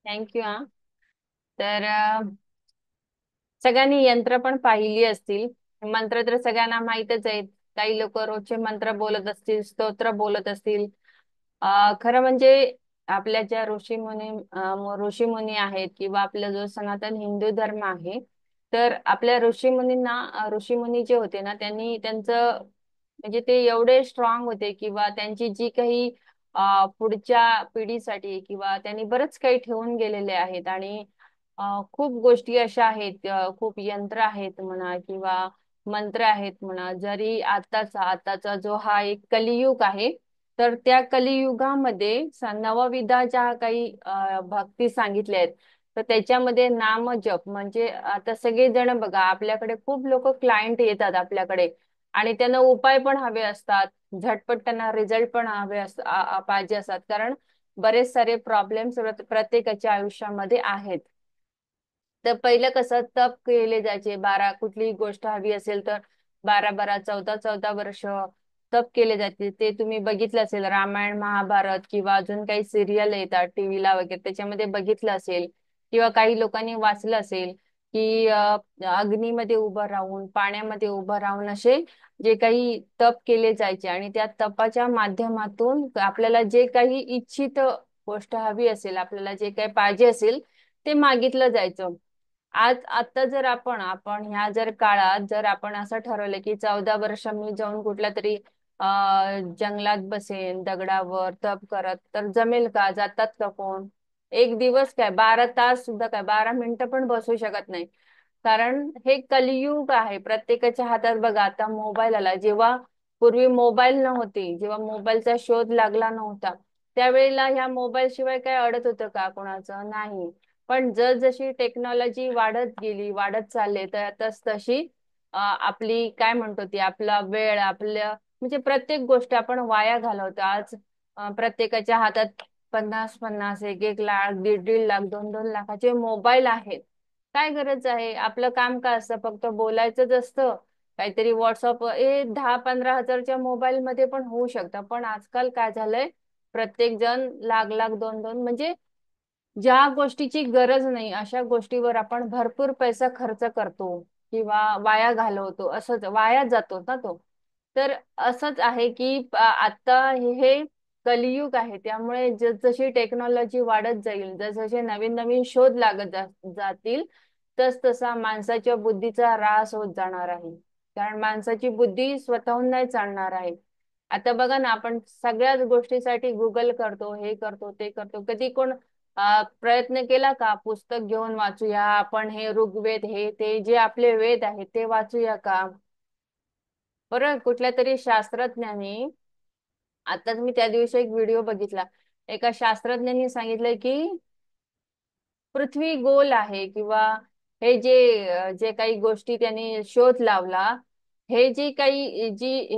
Thank you हा. तर सगळ्यांनी यंत्र पण पाहिली असतील. मंत्र तर सगळ्यांना माहीतच आहेत. काही लोक रोजचे मंत्र बोलत असतील, स्तोत्र बोलत असतील. खरं म्हणजे आपल्या ज्या ऋषीमुनी आहेत किंवा आपला जो सनातन हिंदू धर्म आहे, तर आपल्या ऋषीमुनी जे होते ना, त्यांनी त्यांचं म्हणजे ते एवढे स्ट्रॉंग होते किंवा त्यांची जी काही पुढच्या पिढीसाठी किंवा त्यांनी बरंच काही ठेवून गेलेले आहेत. आणि खूप गोष्टी अशा आहेत, खूप यंत्र आहेत म्हणा किंवा मंत्र आहेत म्हणा. जरी आताचा जो हा एक कलियुग आहे, तर त्या कलियुगामध्ये नवविधा ज्या काही भक्ती सांगितल्या आहेत, तर त्याच्यामध्ये नामजप म्हणजे आता सगळेजण बघा, आपल्याकडे खूप लोक क्लायंट येतात आपल्याकडे आणि त्यांना उपाय पण हवे असतात. झटपट त्यांना रिझल्ट पण पाहिजे असतात, कारण बरेच सारे प्रॉब्लेम्स प्रत्येकाच्या आयुष्यामध्ये आहेत. तर पहिलं कसं तप केले जायचे, कुठलीही गोष्ट हवी असेल तर 12 12 14 14 वर्ष तप केले जाते. ते तुम्ही बघितलं असेल, रामायण महाभारत किंवा अजून काही सिरियल येतात टीव्हीला वगैरे, त्याच्यामध्ये बघितलं असेल किंवा काही लोकांनी वाचलं असेल की अग्नीमध्ये उभं राहून, पाण्यामध्ये उभं राहून असे जे काही तप केले जायचे आणि त्या तपाच्या माध्यमातून आपल्याला जे काही इच्छित गोष्ट हवी असेल, आपल्याला जे काही पाहिजे असेल ते मागितलं जायचं. आता जर आपण ह्या जर काळात जर आपण असं ठरवलं की 14 वर्ष मी जाऊन कुठल्या तरी जंगलात बसेन दगडावर तप करत, तर जमेल का? जातात का कोण? एक दिवस काय, 12 तास सुद्धा काय, 12 मिनिटं पण बसू शकत नाही. कारण हे कलियुग आहे. प्रत्येकाच्या हातात बघा आता मोबाईल आला. जेव्हा पूर्वी मोबाईल नव्हते, जेव्हा मोबाईलचा शोध लागला नव्हता, त्यावेळेला ह्या मोबाईल शिवाय काय अडत होतं का कोणाचं? नाही. पण जसजशी टेक्नॉलॉजी वाढत गेली, वाढत चालले, तर तस तशी आपली काय म्हणतो ती आपला वेळ, आपल्या म्हणजे प्रत्येक गोष्ट आपण वाया घालवतो. आज प्रत्येकाच्या हातात 50 50, 1 1 लाख, 1.5 1.5 लाख, 2 2 लाखाचे मोबाईल आहेत. काय गरज आहे? आपलं काम काय असतं? फक्त बोलायचंच असतं. काहीतरी व्हॉट्सअप 10 15 हजारच्या मोबाईल मध्ये पण होऊ शकतं. पण आजकाल काय झालंय, प्रत्येक जण लाख लाख 2 2, म्हणजे ज्या गोष्टीची गरज नाही अशा गोष्टीवर आपण भरपूर पैसा खर्च करतो किंवा वाया घालवतो. असंच वाया जातो ना तो. तर असंच आहे की आता हे कलियुग आहे, त्यामुळे जसजशी टेक्नॉलॉजी वाढत जाईल, जसजसे नवीन नवीन शोध जातील, तस तसा माणसाच्या बुद्धीचा ऱ्हास होत जाणार आहे. कारण माणसाची बुद्धी स्वतःहून नाही चालणार आहे. आता बघा ना, आपण सगळ्याच गोष्टीसाठी गुगल करतो, हे करतो, ते करतो. कधी कोण प्रयत्न केला का पुस्तक घेऊन वाचूया आपण, हे ऋग्वेद हे ते जे आपले वेद आहेत ते वाचूया का? बरं, कुठल्या तरी शास्त्रज्ञांनी, आताच मी त्या दिवशी एक व्हिडिओ बघितला, एका शास्त्रज्ञांनी सांगितलंय की पृथ्वी गोल आहे किंवा हे जे काही गोष्टी त्यांनी शोध लावला, हे जे काही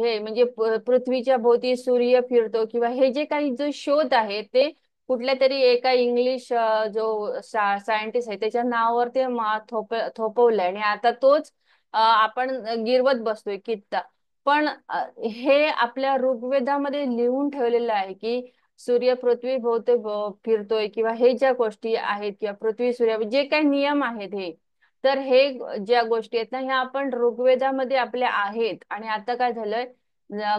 हे म्हणजे पृथ्वीच्या भोवती सूर्य फिरतो किंवा हे जे काही जो शोध आहे ते कुठल्या तरी एका इंग्लिश जो सायंटिस्ट आहे त्याच्या नावावर ते थोपवलंय आणि आता तोच आपण गिरवत बसतोय कित्ता. पण हे आपल्या ऋग्वेदामध्ये लिहून ठेवलेलं आहे की सूर्य पृथ्वी भोवती फिरतोय किंवा हे ज्या गोष्टी आहेत किंवा पृथ्वी सूर्य जे काही नियम आहेत हे, तर हे ज्या गोष्टी आहेत ना, ह्या आपण ऋग्वेदामध्ये आपल्या आहेत. आणि आता काय झालंय,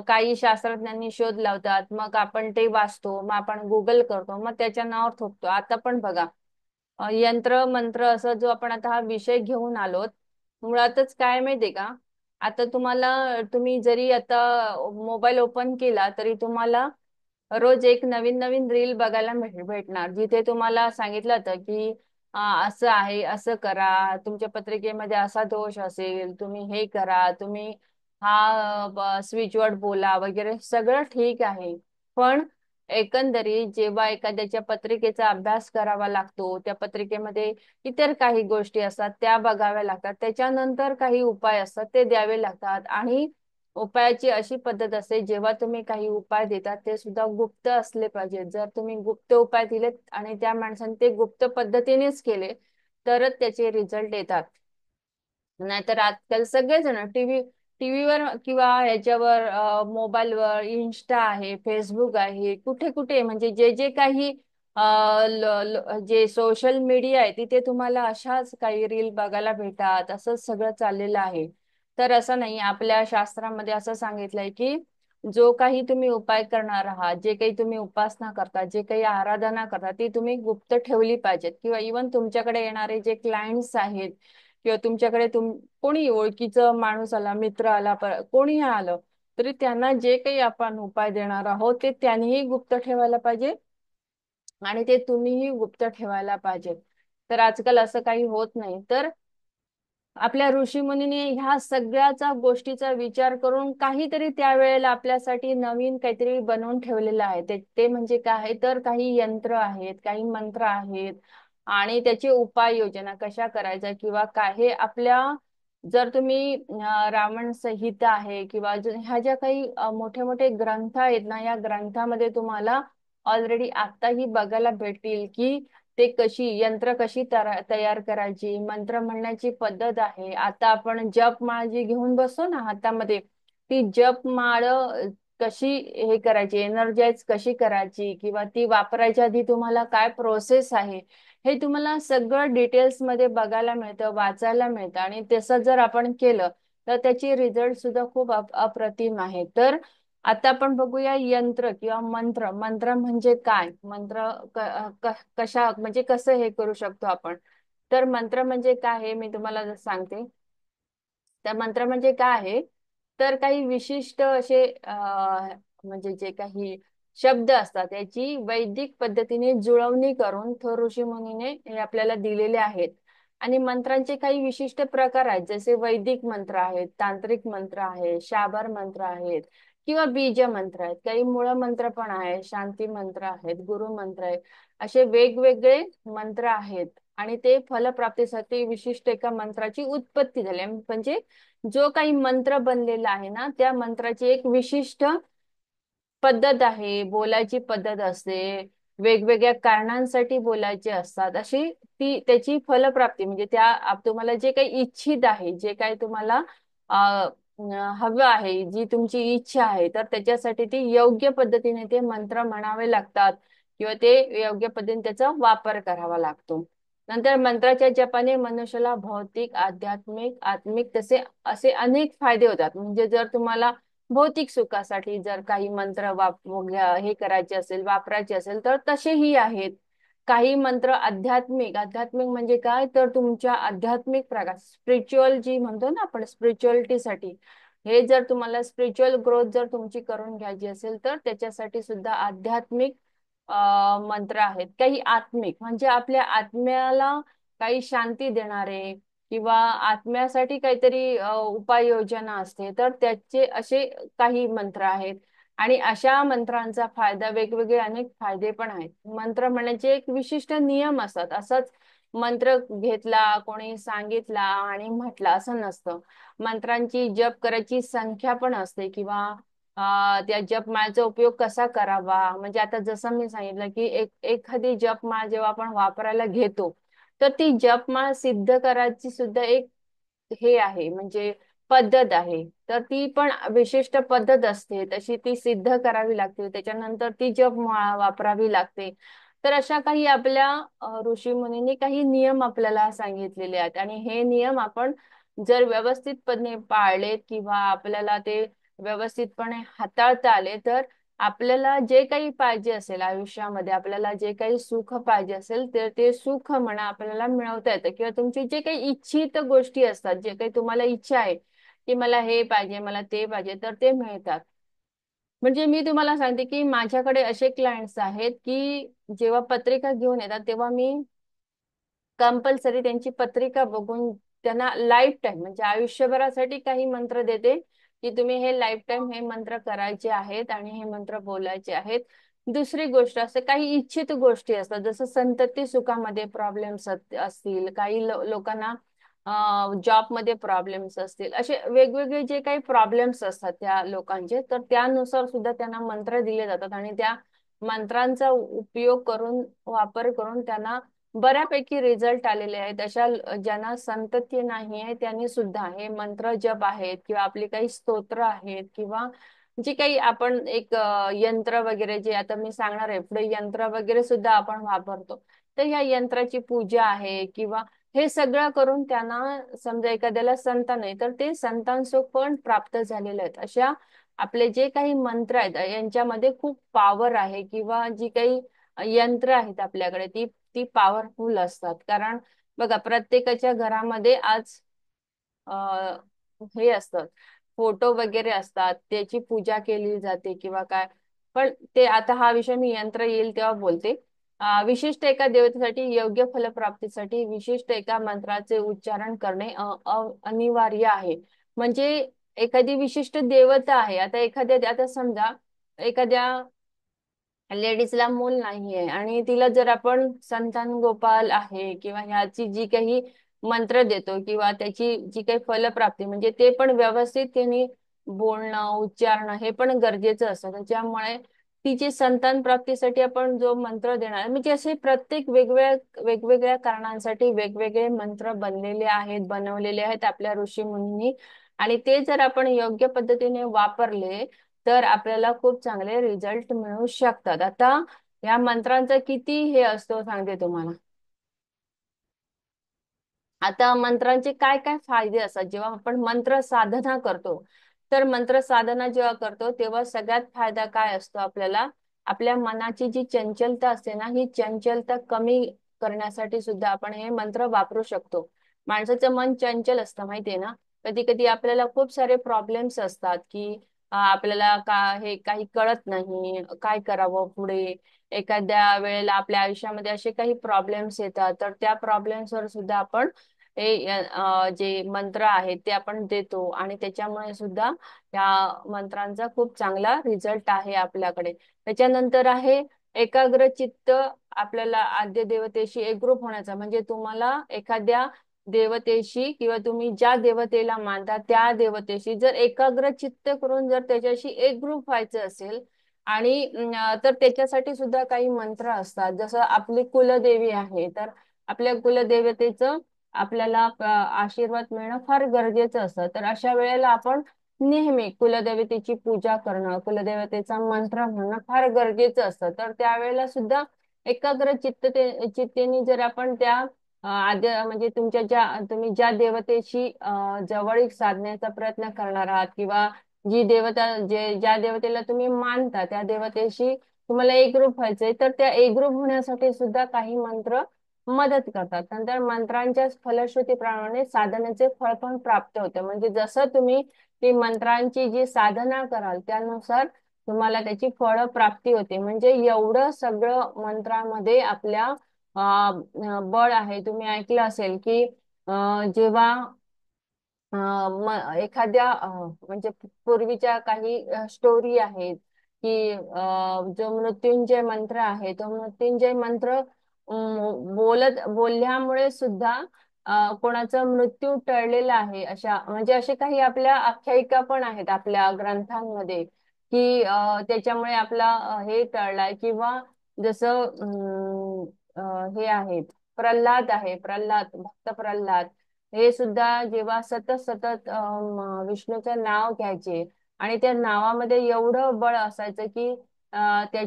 काही शास्त्रज्ञांनी शोध लावतात, मग आपण ते वाचतो, मग आपण गुगल करतो, मग त्याच्या नावावर थोपतो. आता पण बघा, यंत्र मंत्र असं जो आपण आता हा विषय घेऊन आलोत, मुळातच काय माहितीये का, आता तुम्ही जरी आता मोबाईल ओपन केला तरी तुम्हाला रोज एक नवीन नवीन रील बघायला भेटणार, जिथे तुम्हाला सांगितलं जातं की असं आहे, असं करा, तुमच्या पत्रिकेमध्ये असा दोष असेल, तुम्ही हे करा, तुम्ही हा स्विच वर्ड बोला वगैरे, सगळं ठीक आहे. पण एकंदरीत जेव्हा एखाद्याच्या पत्रिकेचा अभ्यास करावा लागतो, त्या पत्रिकेमध्ये इतर काही गोष्टी असतात त्या बघाव्या लागतात, त्याच्यानंतर काही उपाय असतात ते द्यावे लागतात. आणि उपायाची अशी पद्धत असते, जेव्हा तुम्ही काही उपाय देतात ते सुद्धा गुप्त असले पाहिजेत. जर तुम्ही गुप्त उपाय दिलेत आणि त्या माणसाने ते गुप्त पद्धतीनेच केले, तरच त्याचे रिझल्ट येतात. नाहीतर आजकाल सगळेजण टीव्हीवर किंवा ह्याच्यावर मोबाईलवर इन्स्टा आहे, फेसबुक आहे, कुठे कुठे म्हणजे जे जे काही जे सोशल मीडिया आहे तिथे तुम्हाला अशाच काही रील बघायला भेटतात, असं सगळं चाललेलं आहे. तर असं नाही, आपल्या शास्त्रामध्ये असं सांगितलंय की जो काही तुम्ही उपाय करणार आहात, जे काही तुम्ही उपासना करता, जे काही आराधना करता, ती तुम्ही गुप्त ठेवली पाहिजेत. किंवा इवन तुमच्याकडे येणारे जे क्लायंट्स आहेत किंवा तुमच्याकडे कोणी ओळखीचं माणूस आला, मित्र आला, कोणी आलं, तरी त्यांना जे काही आपण उपाय देणार आहोत ते त्यांनीही गुप्त ठेवायला पाहिजे आणि ते तुम्हीही गुप्त ठेवायला पाहिजे. तर आजकाल असं काही होत नाही. तर आपल्या ऋषीमुनीने ह्या सगळ्याचा गोष्टीचा विचार करून काहीतरी त्यावेळेला आपल्यासाठी नवीन काहीतरी बनवून ठेवलेलं आहे. ते म्हणजे काय आहे, तर काही यंत्र आहेत, काही मंत्र आहेत आणि त्याची उपाययोजना कशा करायच्या किंवा काय, हे आपल्या, जर तुम्ही रावण संहिता आहे किंवा ह्या ज्या काही मोठे मोठे ग्रंथ आहेत ना, या ग्रंथामध्ये तुम्हाला ऑलरेडी आताही बघायला भेटतील की ते यंत्र कशी तयार करायची, मंत्र म्हणण्याची पद्धत आहे. आता आपण जपमाळ जी घेऊन बसतो ना हातामध्ये, ती जपमाळ कशी हे करायची, एनर्जाइज कशी करायची किंवा ती वापरायच्या आधी तुम्हाला काय प्रोसेस आहे, हे तुम्हाला सगळं डिटेल्स मध्ये बघायला मिळतं, वाचायला मिळतं. आणि तसं जर आपण केलं तर त्याची रिझल्ट सुद्धा खूप अप्रतिम आहे. तर आता आपण बघूया यंत्र किंवा मंत्र. मंत्र म्हणजे काय, मंत्र कशा म्हणजे कसं हे करू शकतो आपण. तर मंत्र म्हणजे काय हे मी तुम्हाला सांगते. त्या मंत्र म्हणजे काय आहे, तर काही विशिष्ट असे म्हणजे जे काही शब्द असतात याची वैदिक पद्धतीने जुळवणी करून थोर ऋषी मुनीने हे आपल्याला दिलेले आहेत. आणि मंत्रांचे काही विशिष्ट प्रकार आहेत, जसे वैदिक मंत्र आहेत, तांत्रिक मंत्र आहेत, शाबर मंत्र आहेत किंवा बीज मंत्र आहेत, काही मूळ मंत्र पण आहेत, शांती मंत्र आहेत, गुरु मंत्र आहेत. असे वेगवेगळे मंत्र आहेत. आणि ते फलप्राप्तीसाठी विशिष्ट एका मंत्राची उत्पत्ती झाली, म्हणजे जो काही मंत्र बनलेला आहे ना, त्या मंत्राची एक विशिष्ट पद्धत आहे, बोलायची पद्धत असते, वेगवेगळ्या कारणांसाठी बोलायचे असतात. अशी ती त्याची फलप्राप्ती म्हणजे त्या तुम्हाला जे काही इच्छित आहे, जे काही तुम्हाला हवं आहे, जी तुमची इच्छा आहे, तर त्याच्यासाठी ती योग्य पद्धतीने ते मंत्र म्हणावे लागतात किंवा ते योग्य पद्धतीने त्याचा वापर करावा लागतो. नंतर मंत्राच्या जपाने मनुष्याला भौतिक, आध्यात्मिक, आत्मिक तसे असे अनेक फायदे होतात. म्हणजे जर तुम्हाला भौतिक सुखासाठी जर काही मंत्र हे करायचे असेल, वापरायचे असेल, तर तसेही आहेत. काही मंत्र आध्यात्मिक, आध्यात्मिक म्हणजे काय, तर तुमच्या आध्यात्मिक प्रकार, स्पिरिच्युअल जी म्हणतो ना आपण, स्पिरिच्युअलिटीसाठी, हे जर तुम्हाला स्पिरिच्युअल ग्रोथ जर तुमची करून घ्यायची असेल तर त्याच्यासाठी सुद्धा आध्यात्मिक मंत्र आहेत. काही आत्मिक म्हणजे आपल्या आत्म्याला काही शांती देणारे किंवा आत्म्यासाठी काहीतरी उपाययोजना असते, तर त्याचे असे काही मंत्र आहेत. आणि अशा मंत्रांचा फायदा, वेगवेगळे अनेक फायदे पण आहेत. मंत्र म्हणण्याचे एक विशिष्ट नियम असतात. असंच मंत्र घेतला, कोणी सांगितला आणि म्हटला असं नसतं. मंत्रांची जप करायची संख्या पण असते किंवा त्या जपमाळेचा उपयोग कसा करावा. म्हणजे आता जसं मी सांगितलं की एखादी जपमाळ जेव्हा आपण वापरायला घेतो, तर ती जपमाळ सिद्ध करायची सुद्धा एक हे आहे, म्हणजे पद्धत आहे. तर ती पण विशिष्ट पद्धत असते, तशी ती सिद्ध करावी लागते, त्याच्यानंतर ती जपमाळ वापरावी लागते. तर अशा काही आपल्या ऋषी मुनींनी काही नियम आपल्याला सांगितलेले आहेत. आणि हे नियम आपण जर व्यवस्थितपणे पाळले किंवा आपल्याला ते व्यवस्थितपणे हाताळता आले, तर आपल्याला जे काही पाहिजे असेल आयुष्यामध्ये, आपल्याला जे काही सुख पाहिजे असेल, तर ते सुख म्हणा आपल्याला मिळवता येतं. किंवा तुमची जे काही इच्छित गोष्टी असतात, जे काही तुम्हाला इच्छा आहे की मला हे पाहिजे, मला ते पाहिजे, तर ते मिळतात. म्हणजे मी तुम्हाला सांगते की माझ्याकडे असे क्लायंट्स आहेत की जेव्हा पत्रिका घेऊन येतात तेव्हा मी कंपल्सरी त्यांची पत्रिका बघून त्यांना लाईफ टाईम म्हणजे आयुष्यभरासाठी काही मंत्र देते की तुम्ही हे लाईफ टाईम हे मंत्र करायचे आहेत आणि हे मंत्र बोलायचे आहेत. दुसरी गोष्ट असते, काही इच्छित गोष्टी असतात, जसं संतती सुखामध्ये प्रॉब्लेम्स असतील, काही लोकांना जॉबमध्ये प्रॉब्लेम्स असतील, असे वेगवेगळे जे काही प्रॉब्लेम्स असतात त्या लोकांचे, तर त्यानुसार सुद्धा त्यांना मंत्र दिले जातात. आणि त्या मंत्रांचा उपयोग करून, वापर करून त्यांना बऱ्यापैकी रिझल्ट आलेले आहेत. अशा ज्यांना संतती नाही आहे त्यांनी सुद्धा हे मंत्र जप आहेत किंवा आपली काही स्तोत्र आहेत किंवा जे काही आपण एक यंत्र वगैरे जे आता मी सांगणार आहे पुढे, यंत्र वगैरे सुद्धा आपण वापरतो. तर ह्या यंत्राची पूजा आहे किंवा हे सगळं करून त्यांना, समजा एखाद्याला संतान आहे तर ते संतान सुख पण प्राप्त झालेले आहेत. अशा आपले जे काही मंत्र आहेत यांच्यामध्ये खूप पॉवर आहे, किंवा जी काही यंत्र आहेत आपल्याकडे ती ती पॉवरफुल असतात. कारण बघा, प्रत्येकाच्या घरामध्ये आज अ, हे असतं, फोटो वगैरे असतात, त्याची पूजा केली जाते किंवा काय. पण ते आता हा विषय मी यंत्र येईल तेव्हा बोलते. विशिष्ट एका देवतेसाठी योग्य फलप्राप्तीसाठी विशिष्ट एका मंत्राचे उच्चारण करणे अनिवार्य आहे. म्हणजे एखादी विशिष्ट देवता आहे, आता एखाद्या, आता समजा एखाद्या लेडीजला मूल नाहीये आणि तिला जर आपण संतान गोपाल आहे किंवा ह्याची जी काही मंत्र देतो किंवा त्याची जी काही फलप्राप्ती, म्हणजे ते पण व्यवस्थित त्यांनी बोलणं उच्चारणं हे पण गरजेचं असतं. त्याच्यामुळे तिची संतान प्राप्तीसाठी आपण जो मंत्र देणार, म्हणजे असे प्रत्येक वेगवेगळ्या वेगवेगळ्या कारणांसाठी वेगवेगळे मंत्र बनलेले आहेत, बनवलेले आहेत आपल्या ऋषी मुनींनी. आणि ते जर आपण योग्य पद्धतीने वापरले तर आपल्याला खूप चांगले रिझल्ट मिळू शकतात. आता या मंत्रांचा किती हे असतो सांगते तुम्हाला. आता मंत्रांचे काय काय फायदे असतात जेव्हा आपण मंत्र साधना करतो. तर मंत्र साधना जेव्हा करतो तेव्हा सगळ्यात फायदा काय असतो आपल्याला, आपल्या मनाची जी चंचलता असते ना, ही चंचलता कमी करण्यासाठी सुद्धा आपण हे मंत्र वापरू शकतो. माणसाचं मन चंचल असतं माहितीये ना. कधी कधी आपल्याला खूप सारे प्रॉब्लेम्स असतात की आपल्याला हे काही कळत नाही, काय करावं पुढे. एखाद्या वेळेला आपल्या आयुष्यामध्ये असे काही प्रॉब्लेम्स येतात, तर त्या प्रॉब्लेम्स वर सुद्धा आपण जे मंत्र आहेत ते आपण देतो आणि त्याच्यामुळे सुद्धा या मंत्रांचा खूप चांगला रिझल्ट आहे आपल्याकडे. त्याच्यानंतर आहे एकाग्र चित्त. आपल्याला आद्य देवतेशी एकरूप होण्याचा, म्हणजे तुम्हाला एखाद्या देवतेशी किंवा तुम्ही ज्या देवतेला मानता त्या देवतेशी जर एकाग्र चित्त करून जर त्याच्याशी एकरूप व्हायचं असेल, आणि तर त्याच्यासाठी सुद्धा काही मंत्र असतात. जसं आपली कुलदेवी आहे, तर आपल्या कुलदेवतेचं आपल्याला आशीर्वाद मिळणं फार गरजेचं असतं. तर अशा वेळेला आपण नेहमी कुलदेवतेची पूजा करणं, कुलदेवतेचा मंत्र म्हणणं फार गरजेचं असतं. तर त्यावेळेला सुद्धा एकाग्र चित्तेने जर आपण त्या आद्य म्हणजे तुमच्या ज्या तुम्ही ज्या देवतेशी जवळीक साधण्याचा प्रयत्न करणार आहात, किंवा जी देवता ज्या देवतेला तुम्ही मानता त्या देवतेशी तुम्हाला एकरूप व्हायचंय, तर त्या एकरूप होण्यासाठी सुद्धा काही मंत्र मदत करतात. नंतर मंत्रांच्या फलश्रुतीप्रमाणे साधनेचे फळ पण प्राप्त होते. म्हणजे जसं तुम्ही ती मंत्रांची जी साधना कराल त्यानुसार तुम्हाला त्याची फळ प्राप्ती होते. म्हणजे एवढं सगळं मंत्रामध्ये आपल्या बळ आहे. तुम्ही ऐकलं असेल की जेव्हा एखाद्या म्हणजे पूर्वीच्या काही स्टोरी आहेत की जो मृत्युंजय मंत्र आहे, तो मृत्युंजय मंत्र बोलल्यामुळे सुद्धा कोणाचा मृत्यू टळलेला आहे. अशा म्हणजे असे काही आपल्या आख्यायिका पण आहेत आपल्या ग्रंथांमध्ये की त्याच्यामुळे आपला हे टळलाय. किंवा जसं हे आहेत, प्रल्हाद आहे, प्रल्हाद, भक्त प्रल्हाद, हे सुद्धा जेव्हा सतत सतत विष्णूचं नाव घ्यायचे आणि त्या नावामध्ये एवढं बळ असायचं की त्या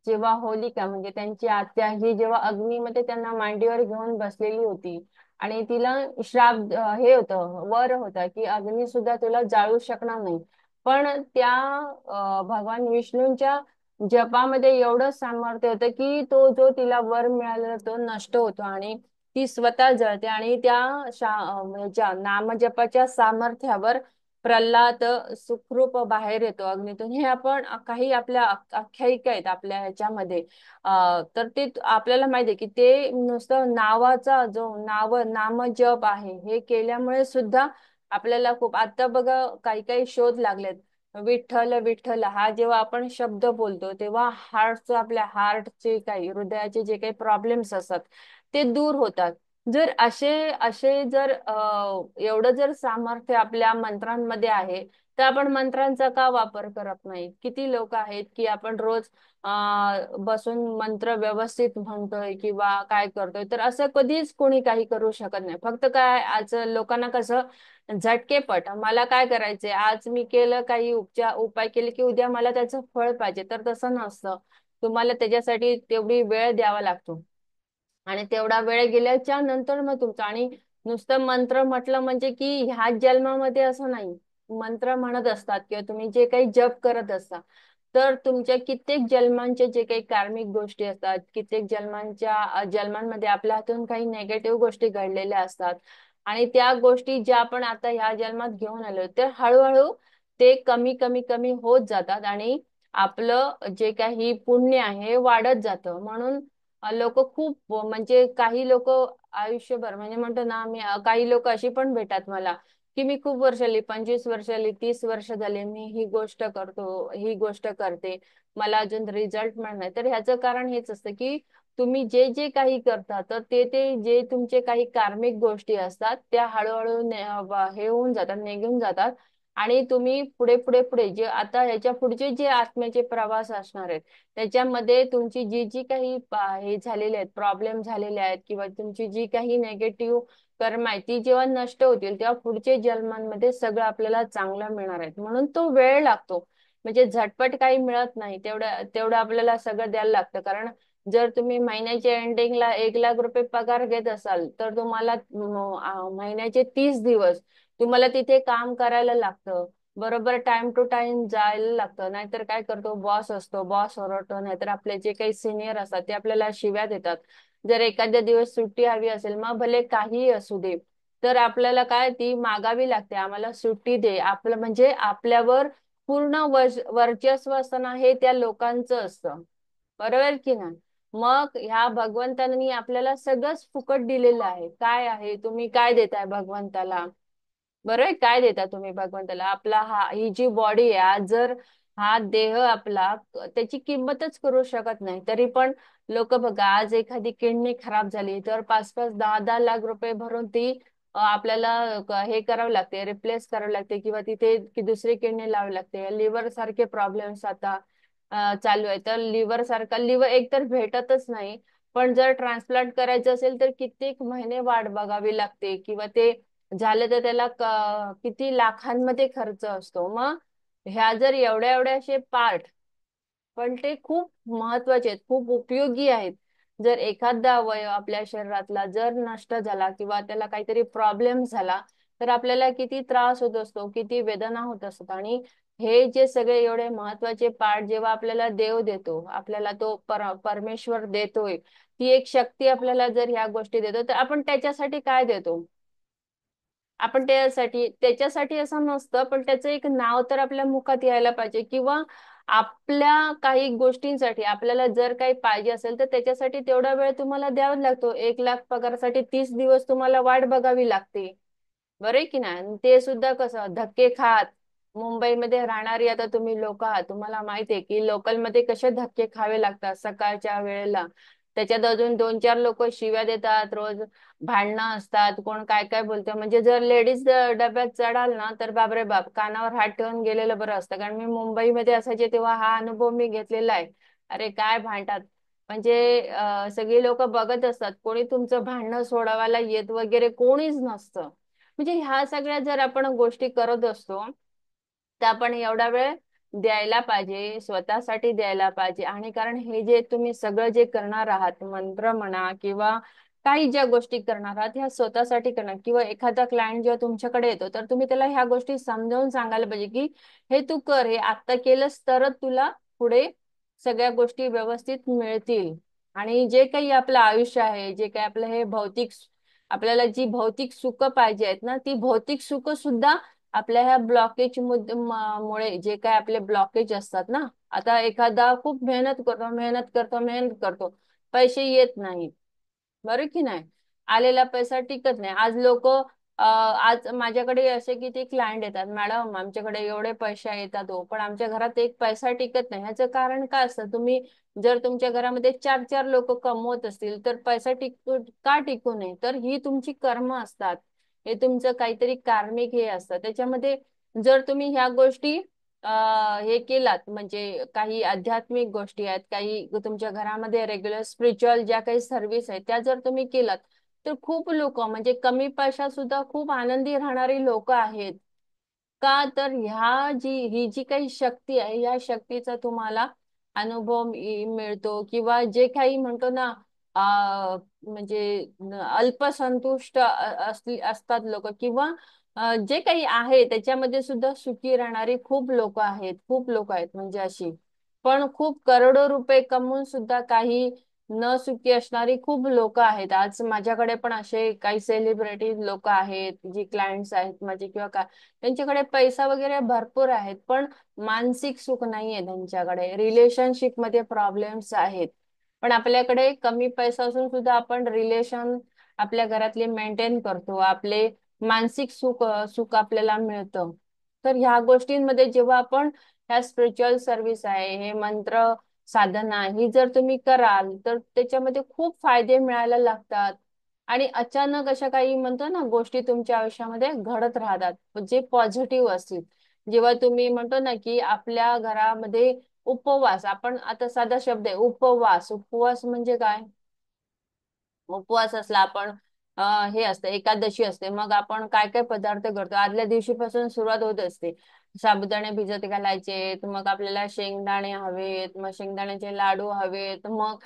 जेव्हा होलिका म्हणजे त्यांची आत्या ही जेव्हा अग्नीमध्ये त्यांना मांडीवर घेऊन बसलेली होती आणि तिला श्राप हे होतं, वर होता की अग्नी सुद्धा तुला जाळू शकणार नाही. पण त्या भगवान विष्णूंच्या जपामध्ये एवढं सामर्थ्य होतं की तो जो तिला वर मिळालेला तो नष्ट होतो आणि ती स्वतः जळते. आणि त्या ह्याच्या नामजपाच्या सामर्थ्यावर प्रल्हाद सुखरूप बाहेर येतो अग्नीतून. हे आपण काही आपल्या आख्यायिका आहेत आपल्या ह्याच्यामध्ये. तर ते आपल्याला माहिती आहे की ते नुसतं नावाचा जो नामजप आहे हे केल्यामुळे सुद्धा आपल्याला खूप, आता बघा काही काही शोध लागलेत. विठ्ठल विठ्ठल हा जेव्हा आपण शब्द बोलतो तेव्हा आपल्या हार्टचे काही हृदयाचे जे काही प्रॉब्लेम्स असतात ते दूर होतात. जर असे असे जर एवढं जर सामर्थ्य आपल्या मंत्रांमध्ये आहे, तर आपण मंत्रांचा का वापर करत नाही? किती लोक आहेत की आपण रोज बसून मंत्र व्यवस्थित म्हणतोय किंवा काय करतोय, तर असं कधीच कोणी काही करू शकत नाही. फक्त काय, आज लोकांना कसं झटकेपट, मला काय करायचंय, आज मी केलं काही उपाय केले की उद्या मला त्याचं फळ पाहिजे, तर तसं नसतं. तुम्हाला त्याच्यासाठी तेवढी वेळ द्यावा लागतो. आणि तेवढा वेळ गेल्याच्या नंतर मग तुमचं, आणि नुसतं मंत्र म्हटलं म्हणजे की ह्याच जन्मामध्ये असं नाही. मंत्र म्हणत असतात किंवा तुम्ही जे काही जप करत असता, तर तुमच्या कित्येक जन्मांचे जे काही कार्मिक गोष्टी असतात, कित्येक जन्मांमध्ये आपल्या हातून काही नेगेटिव्ह गोष्टी घडलेल्या असतात, आणि त्या गोष्टी ज्या आपण आता ह्या जन्मात घेऊन आलो, तर हळूहळू ते कमी कमी कमी होत जातात, आणि आपलं जे काही पुण्य आहे वाढत जातं. म्हणून लोक खूप, म्हणजे काही लोक आयुष्यभर, म्हणजे म्हणतो ना मी, काही लोक अशी पण भेटतात मला की मी खूप वर्ष झाली, 25 वर्ष झाली, 30 वर्ष झाले, मी ही गोष्ट करतो, ही गोष्ट करते, मला अजून रिझल्ट मिळत नाही. तर ह्याचं कारण हेच असतं की तुम्ही जे जे काही करता, तर ते ते जे तुमचे काही कार्मिक गोष्टी असतात त्या हळूहळू हे होऊन जातात, निघून जातात. आणि तुम्ही पुढे पुढे पुढे जे आता ह्याच्या पुढचे जे आत्म्याचे प्रवास असणार आहेत, त्याच्यामध्ये तुमची जी जी काही हे झालेले आहेत, प्रॉब्लेम झालेले आहेत, किंवा तुमची जी काही नेगेटिव्ह कर्म आहे ती जेव्हा नष्ट होतील, तेव्हा पुढचे जन्मांमध्ये सगळं आपल्याला चांगलं मिळणार आहे. म्हणून तो वेळ लागतो. म्हणजे झटपट काही मिळत नाही, तेवढं तेवढं आपल्याला सगळं द्यायला लागतं. कारण जर तुम्ही महिन्याच्या एंडिंगला 1 लाख रुपये पगार घेत असाल, तर तुम्हाला महिन्याचे 30 दिवस तुम्हाला तिथे काम करायला लागतं. बरोबर टाइम टू टाइम जायला लागतं. नाहीतर काय करतो, बॉस असतो, बॉस ओरडतो, नाहीतर आपले जे काही सिनियर असतात ते आपल्याला शिव्या देतात. जर एखाद्या दिवस सुट्टी हवी असेल, मग भले काही असू दे, तर आपल्याला काय ती मागावी लागते, आम्हाला सुट्टी दे. आपलं म्हणजे आपल्यावर पूर्ण वर्चस्व असताना हे त्या लोकांचं असतं. बरोबर की नाही? मग ह्या भगवंतांनी आपल्याला सगळंच फुकट दिलेलं आहे. काय आहे, तुम्ही काय देताय भगवंताला? बरं आहे, काय देता तुम्ही भगवंताला? आपला ही जी बॉडी आहे, आज जर हा देह आपला, त्याची किंमतच करू शकत नाही, तरी पण लोक बघा, आज एखादी किडनी खराब झाली तर 5-5, 10-10 लाख रुपये भरून ती आपल्याला हे करावं लागते, रिप्लेस करावं लागते, किंवा तिथे की दुसरी किडनी लावावी लागते. लिव्हर सारखे प्रॉब्लेम्स आता चालू आहे, तर लिव्हर सारखा लिव्हर एकतर भेटतच नाही. पण जर ट्रान्सप्लांट करायचं असेल तर कित्येक महिने वाट बघावी लागते, किंवा ते झालं तर त्याला किती लाखांमध्ये खर्च असतो. मग ह्या जर एवढ्या एवढ्या असे पार्ट, पण ते खूप महत्वाचे आहेत, खूप उपयोगी आहेत. जर एखादा अवयव आपल्या शरीरातला जर नष्ट झाला किंवा त्याला काहीतरी प्रॉब्लेम झाला, तर आपल्याला किती त्रास होत असतो, किती वेदना होत असतात. आणि हे जे सगळे एवढे महत्वाचे पार्ट जेव्हा आपल्याला देव देतो, आपल्याला तो परमेश्वर देतोय, ती एक शक्ती आपल्याला जर ह्या गोष्टी देतो, तर आपण त्याच्यासाठी काय देतो? आपण त्याच्यासाठी असं नसतं, पण त्याचं एक नाव तर आपल्या मुखात यायला पाहिजे, किंवा आपल्या काही गोष्टींसाठी आपल्याला जर काही पाहिजे असेल, तर त्याच्यासाठी तेवढा वेळ तुम्हाला द्यावा लागतो. 1 लाख पगारासाठी 30 दिवस तुम्हाला वाट बघावी लागते. बरं आहे की नाही? आणि ते सुद्धा कसं धक्के खात, मुंबईमध्ये राहणारी आता तुम्ही लोक आहात, तुम्हाला माहिती आहे की लोकलमध्ये कसे धक्के खावे लागतात सकाळच्या वेळेला. त्याच्यात अजून 2-4 लोक शिव्या देतात रोज, भांडणं असतात, कोण काय काय बोलतं. म्हणजे जर लेडीज डब्यात चढाल ना, तर बापरे बाप, कानावर हात ठेवून गेलेलं बरं असतं. कारण मी मुंबईमध्ये असायचे तेव्हा हा अनुभव मी घेतलेला आहे. अरे काय भांडतात, म्हणजे सगळी लोक बघत असतात, कोणी तुमचं भांडणं सोडवायला येत वगैरे कोणीच नसतं. म्हणजे ह्या सगळ्या जर आपण गोष्टी करत असतो, तर आपण एवढा वेळ द्यायला पाहिजे, स्वतःसाठी द्यायला पाहिजे. आणि कारण हे जे तुम्ही सगळं जे करणार आहात, मंत्र म्हणा किंवा काही ज्या गोष्टी करणार आहात, ह्या स्वतःसाठी करणार. किंवा एखादा क्लायंट जेव्हा तुमच्याकडे येतो, तर तुम्ही त्याला ह्या गोष्टी समजावून सांगायला पाहिजे की हे तू कर, हे आत्ता केलंस तरच तुला पुढे सगळ्या गोष्टी व्यवस्थित मिळतील. आणि जे काही आपलं आयुष्य आहे, जे काही आपलं हे भौतिक, आपल्याला जी भौतिक सुख पाहिजे आहेत ना, ती भौतिक सुख सुद्धा आपल्या ह्या ब्लॉकेज मुळे, जे काय आपले ब्लॉकेज असतात ना, आता एखादा खूप मेहनत करतो, मेहनत करतो, मेहनत करतो, पैसे येत नाही, बरं की नाही? आलेला पैसा टिकत नाही. आज लोक, आज माझ्याकडे असे किती क्लायंट येतात, मॅडम आमच्याकडे एवढे पैसे येतात हो, पण आमच्या घरात एक पैसा टिकत नाही. ह्याचं कारण काय असतं? तुम्ही जर तुमच्या घरामध्ये 4-4 लोक कमवत असतील, तर पैसा का टिकू नये? तर ही तुमची कर्म असतात, हे तुमचं काहीतरी कार्मिक हे असतं. त्याच्यामध्ये जर तुम्ही ह्या गोष्टी हे केलात, म्हणजे काही आध्यात्मिक गोष्टी आहेत, काही तुमच्या घरामध्ये रेग्युलर स्पिरिच्युअल ज्या काही सर्व्हिस आहेत त्या जर तुम्ही केलात, तर खूप लोक म्हणजे कमी पैशात सुद्धा खूप आनंदी राहणारी लोक आहेत. का तर ही जी काही शक्ती आहे, या शक्तीचा तुम्हाला अनुभव मिळतो, किंवा जे काही म्हणतो ना, म्हणजे अल्पसंतुष्ट असतात लोक, किंवा जे काही आहे त्याच्यामध्ये सुद्धा सुखी राहणारी खूप लोक आहेत, खूप लोक आहेत म्हणजे अशी. पण खूप करोडो रुपये कमवून सुद्धा काही न सुखी असणारी खूप लोक आहेत. आज माझ्याकडे पण असे काही सेलिब्रिटी लोक आहेत, जी क्लायंट्स आहेत माझे किंवा काय, त्यांच्याकडे पैसा वगैरे भरपूर आहेत, पण मानसिक सुख नाहीये त्यांच्याकडे, रिलेशनशिप मध्ये प्रॉब्लेम्स आहेत. पण आपल्याकडे कमी पैसा असून सुद्धा आपण रिलेशन आपल्या घरातले मेंटेन करतो, आपले मानसिक सुख आपल्याला मिळतं. तर ह्या गोष्टींमध्ये जेव्हा आपण ह्या स्पिरिच्युअल सर्व्हिस आहे, हे मंत्र साधना ही जर तुम्ही कराल, तर त्याच्यामध्ये खूप फायदे मिळायला लागतात. आणि अचानक अशा काही म्हणतो ना गोष्टी तुमच्या आयुष्यामध्ये घडत राहतात जे पॉझिटिव्ह असतील. जेव्हा तुम्ही म्हणतो ना की आपल्या घरामध्ये उपवास, आपण आता साधा शब्द आहे उपवास, उपवास म्हणजे काय? उपवास असला आपण हे असतं एकादशी असते, मग आपण काय काय पदार्थ करतो, आदल्या दिवशीपासून सुरुवात होत असते. साबुदाणे भिजत घालायचे, मग आपल्याला शेंगदाणे हवेत, मग शेंगदाण्याचे लाडू हवेत, मग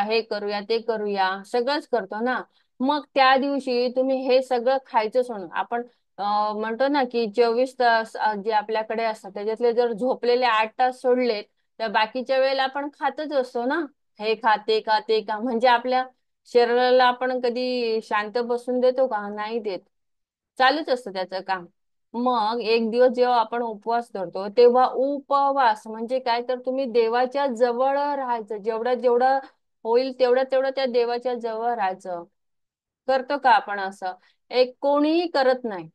हे करूया ते करूया, सगळंच करतो ना. मग त्या दिवशी तुम्ही हे सगळं खायचं सोडून आपण म्हणतो ना की 24 तास जे आपल्याकडे असतात त्याच्यातले जर झोपलेले 8 तास सोडले, तर बाकीच्या वेळेला आपण खातच असतो ना. हे खा ते खा ते खा, म्हणजे आपल्या शरीराला आपण कधी शांत बसून देतो का? नाही देत, चालूच असतं त्याचं काम. मग एक दिवस जेव्हा आपण उपवास धरतो, तेव्हा उपवास म्हणजे काय, तर तुम्ही देवाच्या जवळ राहायचं, जेवढं जेवढं होईल तेवढं तेवढं त्या देवाच्या जवळ राहायचं. करतो का आपण असं? एक कोणीही करत नाही.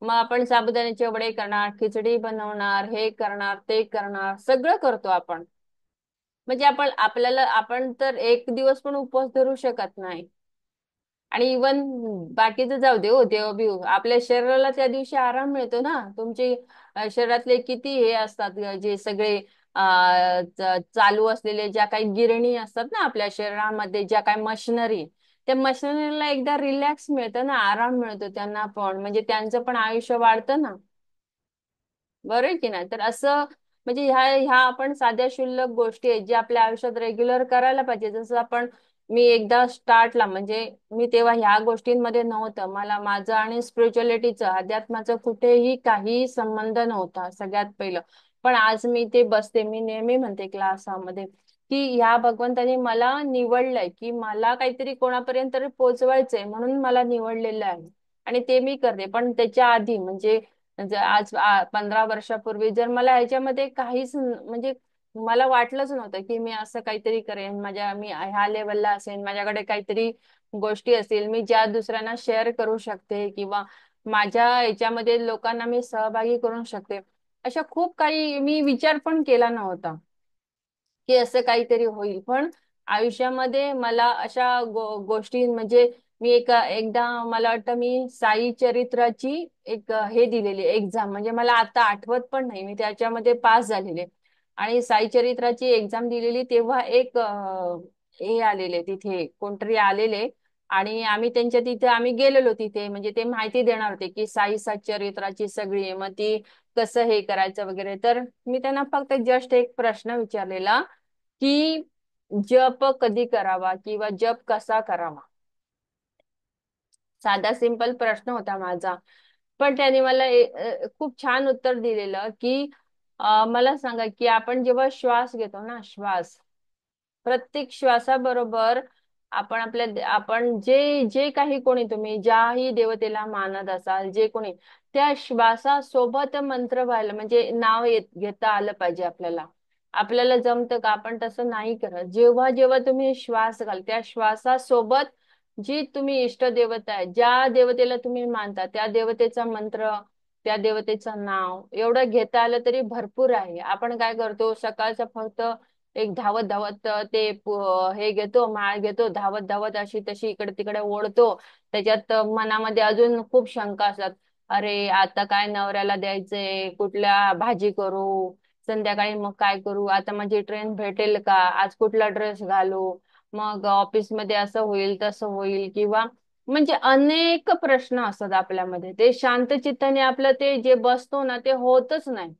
मग आपण साबुदाण्याचे वडे करणार, खिचडी बनवणार, हे करणार ते करणार, सगळं करतो आपण. म्हणजे आपण तर एक दिवस पण उपवास धरू शकत नाही. आणि इवन बाकीचं जाऊ दे, हो देव बिव, आपल्या शरीराला त्या दिवशी आराम मिळतो ना. तुमचे शरीरातले किती हे असतात, जे सगळे चालू असलेले ज्या काही गिरणी असतात ना आपल्या शरीरामध्ये, ज्या काही मशिनरी, त्या मशिनरीला एकदा रिलॅक्स मिळतं ना, आराम मिळतो त्यांना पण, म्हणजे त्यांचं पण आयुष्य वाढतं ना. बरोबर आहे की नाही? तर असं म्हणजे ह्या आपण साध्या क्षुल्लक गोष्टी आहेत ज्या आपल्या आयुष्यात रेग्युलर करायला पाहिजे. जसं आपण, मी एकदा स्टार्टला म्हणजे मी तेव्हा ह्या गोष्टींमध्ये नव्हतं, मला माझं आणि स्पिरिच्युअलिटीचं, अध्यात्माचं कुठेही काही संबंध नव्हता सगळ्यात पहिलं. पण आज मी ते बसते, मी नेहमी म्हणते क्लासमध्ये की ह्या भगवंताने मला निवडलंय, की मला काहीतरी कोणापर्यंत तरी पोहोचवायचंय म्हणून मला निवडलेलं आहे. आणि ते मी करते. पण त्याच्या आधी म्हणजे आज 15 वर्षापूर्वी जर मला ह्याच्यामध्ये काहीच म्हणजे मला वाटलंच नव्हतं की मी असं काहीतरी करेन, मी ह्या लेवलला असेन, माझ्याकडे काहीतरी गोष्टी असतील मी ज्या दुसऱ्यांना शेअर करू शकते, किंवा माझ्या ह्याच्यामध्ये लोकांना मी सहभागी करू शकते. अशा खूप काही मी विचार पण केला नव्हता की असं काहीतरी होईल. पण आयुष्यामध्ये मला अशा गोष्टी म्हणजे मी एकदा मला वाटतं मी साई चरित्राची एक हे दिलेली एक्झाम, म्हणजे मला आता आठवत पण नाही, मी त्याच्यामध्ये पास झालेले. आणि साई चरित्राची एक्झाम दिलेली तेव्हा एक हे आलेले, तिथे कोणतरी आलेले, आणि आम्ही त्यांच्या तिथे आम्ही गेलेलो तिथे, म्हणजे ते माहिती देणार होते की साई चरित्राची सगळी, मग ती कसं हे करायचं वगैरे. तर मी त्यांना फक्त जस्ट एक प्रश्न विचारलेला की जप कधी करावा किंवा जप कसा करावा. साधा सिंपल प्रश्न होता माझा. पण त्याने मला खूप छान उत्तर दिलेलं की मला सांगा की आपण जेव्हा श्वास घेतो ना, श्वास, प्रत्येक श्वासाबरोबर आपण जे जे काही कोणी तुम्ही ज्याही देवतेला मानत असाल, जे कोणी, त्या श्वासासोबत मंत्र व्हायला म्हणजे नाव घेता आलं पाहिजे आपल्याला. आपल्याला जमतं का? आपण तसं नाही करत. जेव्हा जेव्हा तुम्ही श्वास घाल, त्या श्वासासोबत जी तुम्ही इष्ट देवता आहे, ज्या देवतेला तुम्ही मानता, त्या देवतेचा मंत्र, त्या देवतेचं नाव एवढं घेता आलं तरी भरपूर आहे. आपण काय करतो, सकाळचं फक्त एक धावत धावत हे घेतो, माळ घेतो, धावत धावत अशी तशी इकडे तिकडे ओढतो. त्याच्यात मनामध्ये अजून खूप शंका असतात. अरे आता काय नवऱ्याला द्यायचंय, कुठल्या भाजी करू, संध्याकाळी मग काय करू, आता माझी ट्रेन भेटेल का, आज कुठला ड्रेस घालू, मग ऑफिसमध्ये असं होईल तसं होईल, किंवा म्हणजे अनेक प्रश्न असतात आपल्यामध्ये. ते शांत चित्ताने आपलं ते जे बसतो ना ते होतच नाही.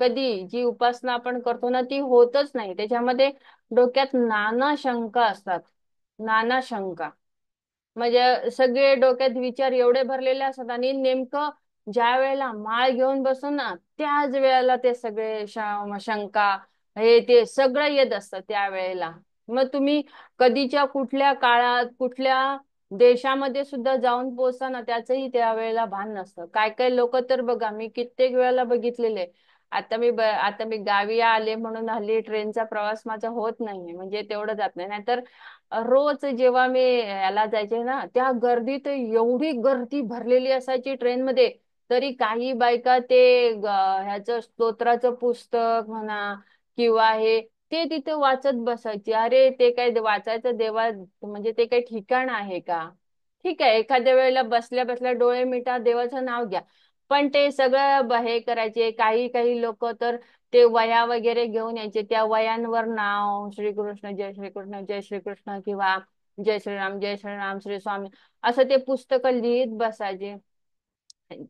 कधी जी उपासना आपण करतो ना ती होतच नाही. त्याच्यामध्ये डोक्यात नाना शंका असतात, नाना शंका. म्हणजे सगळे डोक्यात विचार एवढे भरलेले असतात, आणि नेमकं ज्या वेळेला माळ घेऊन बसू ना त्याच वेळेला ते सगळे शंका, हे ते सगळं येत असतं त्या वेळेला. मग तुम्ही कधीच्या कुठल्या काळात कुठल्या देशामध्ये सुद्धा जाऊन पोहोचता ना त्याचंही त्या वेळेला भान नसतं. काय काय लोक तर बघा, मी कित्येक वेळेला बघितलेले. आता मी गावी आले म्हणून हल्ली ट्रेनचा प्रवास माझा होत नाहीये, म्हणजे तेवढं जात नाही. नाहीतर रोज जेव्हा मी याला जायचे ना त्या गर्दीत एवढी गर्दी भरलेली असायची ट्रेनमध्ये, तरी काही बायका ते ह्याचं स्तोत्राचं पुस्तक म्हणा किंवा हे ते तिथे वाचत बसायचे. अरे ते काय वाचायचं देवा, म्हणजे ते काही ठिकाण आहे का? ठीक आहे, एखाद्या वेळेला बसल्या बसल्या डोळे मिटा, देवाचं नाव घ्या. पण ते सगळं हे करायचे. काही काही लोक तर ते वया वगैरे घेऊन यायचे, त्या वयांवर नाव श्रीकृष्ण जय श्रीकृष्ण जय श्रीकृष्ण किंवा जय श्रीराम श्री स्वामी असं ते पुस्तक लिहित बसायचे.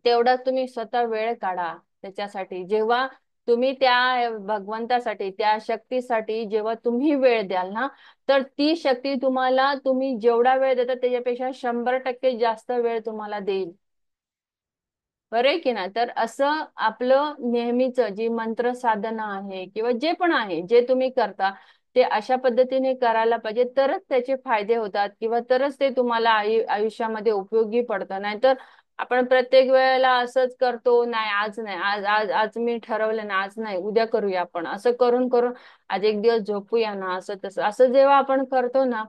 तेवढा तुम्ही स्वतः वेळ काढा त्याच्यासाठी. जेव्हा तुम्ही त्या भगवंतासाठी त्या शक्तीसाठी जेव्हा तुम्ही वेळ द्याल ना, तर ती शक्ती तुम्हाला, तुम्ही जेवढा वेळ देता त्याच्यापेक्षा 100% जास्त वेळ तुम्हाला देईल. बरं आहे की नाही? तर असं आपलं नेहमीच जी मंत्र साधना आहे किंवा जे पण आहे जे तुम्ही करता ते अशा पद्धतीने करायला पाहिजे, तरच त्याचे फायदे होतात किंवा तरच ते तुम्हाला आयुष्यामध्ये उपयोगी पडतं. नाहीतर आपण प्रत्येक वेळेला असंच करतो, नाही आज नाही, आज आज आज मी ठरवलं ना, आज नाही उद्या करूया, आपण असं करून करून आज एक दिवस झोपूया ना, असं तसं असं जेव्हा आपण करतो ना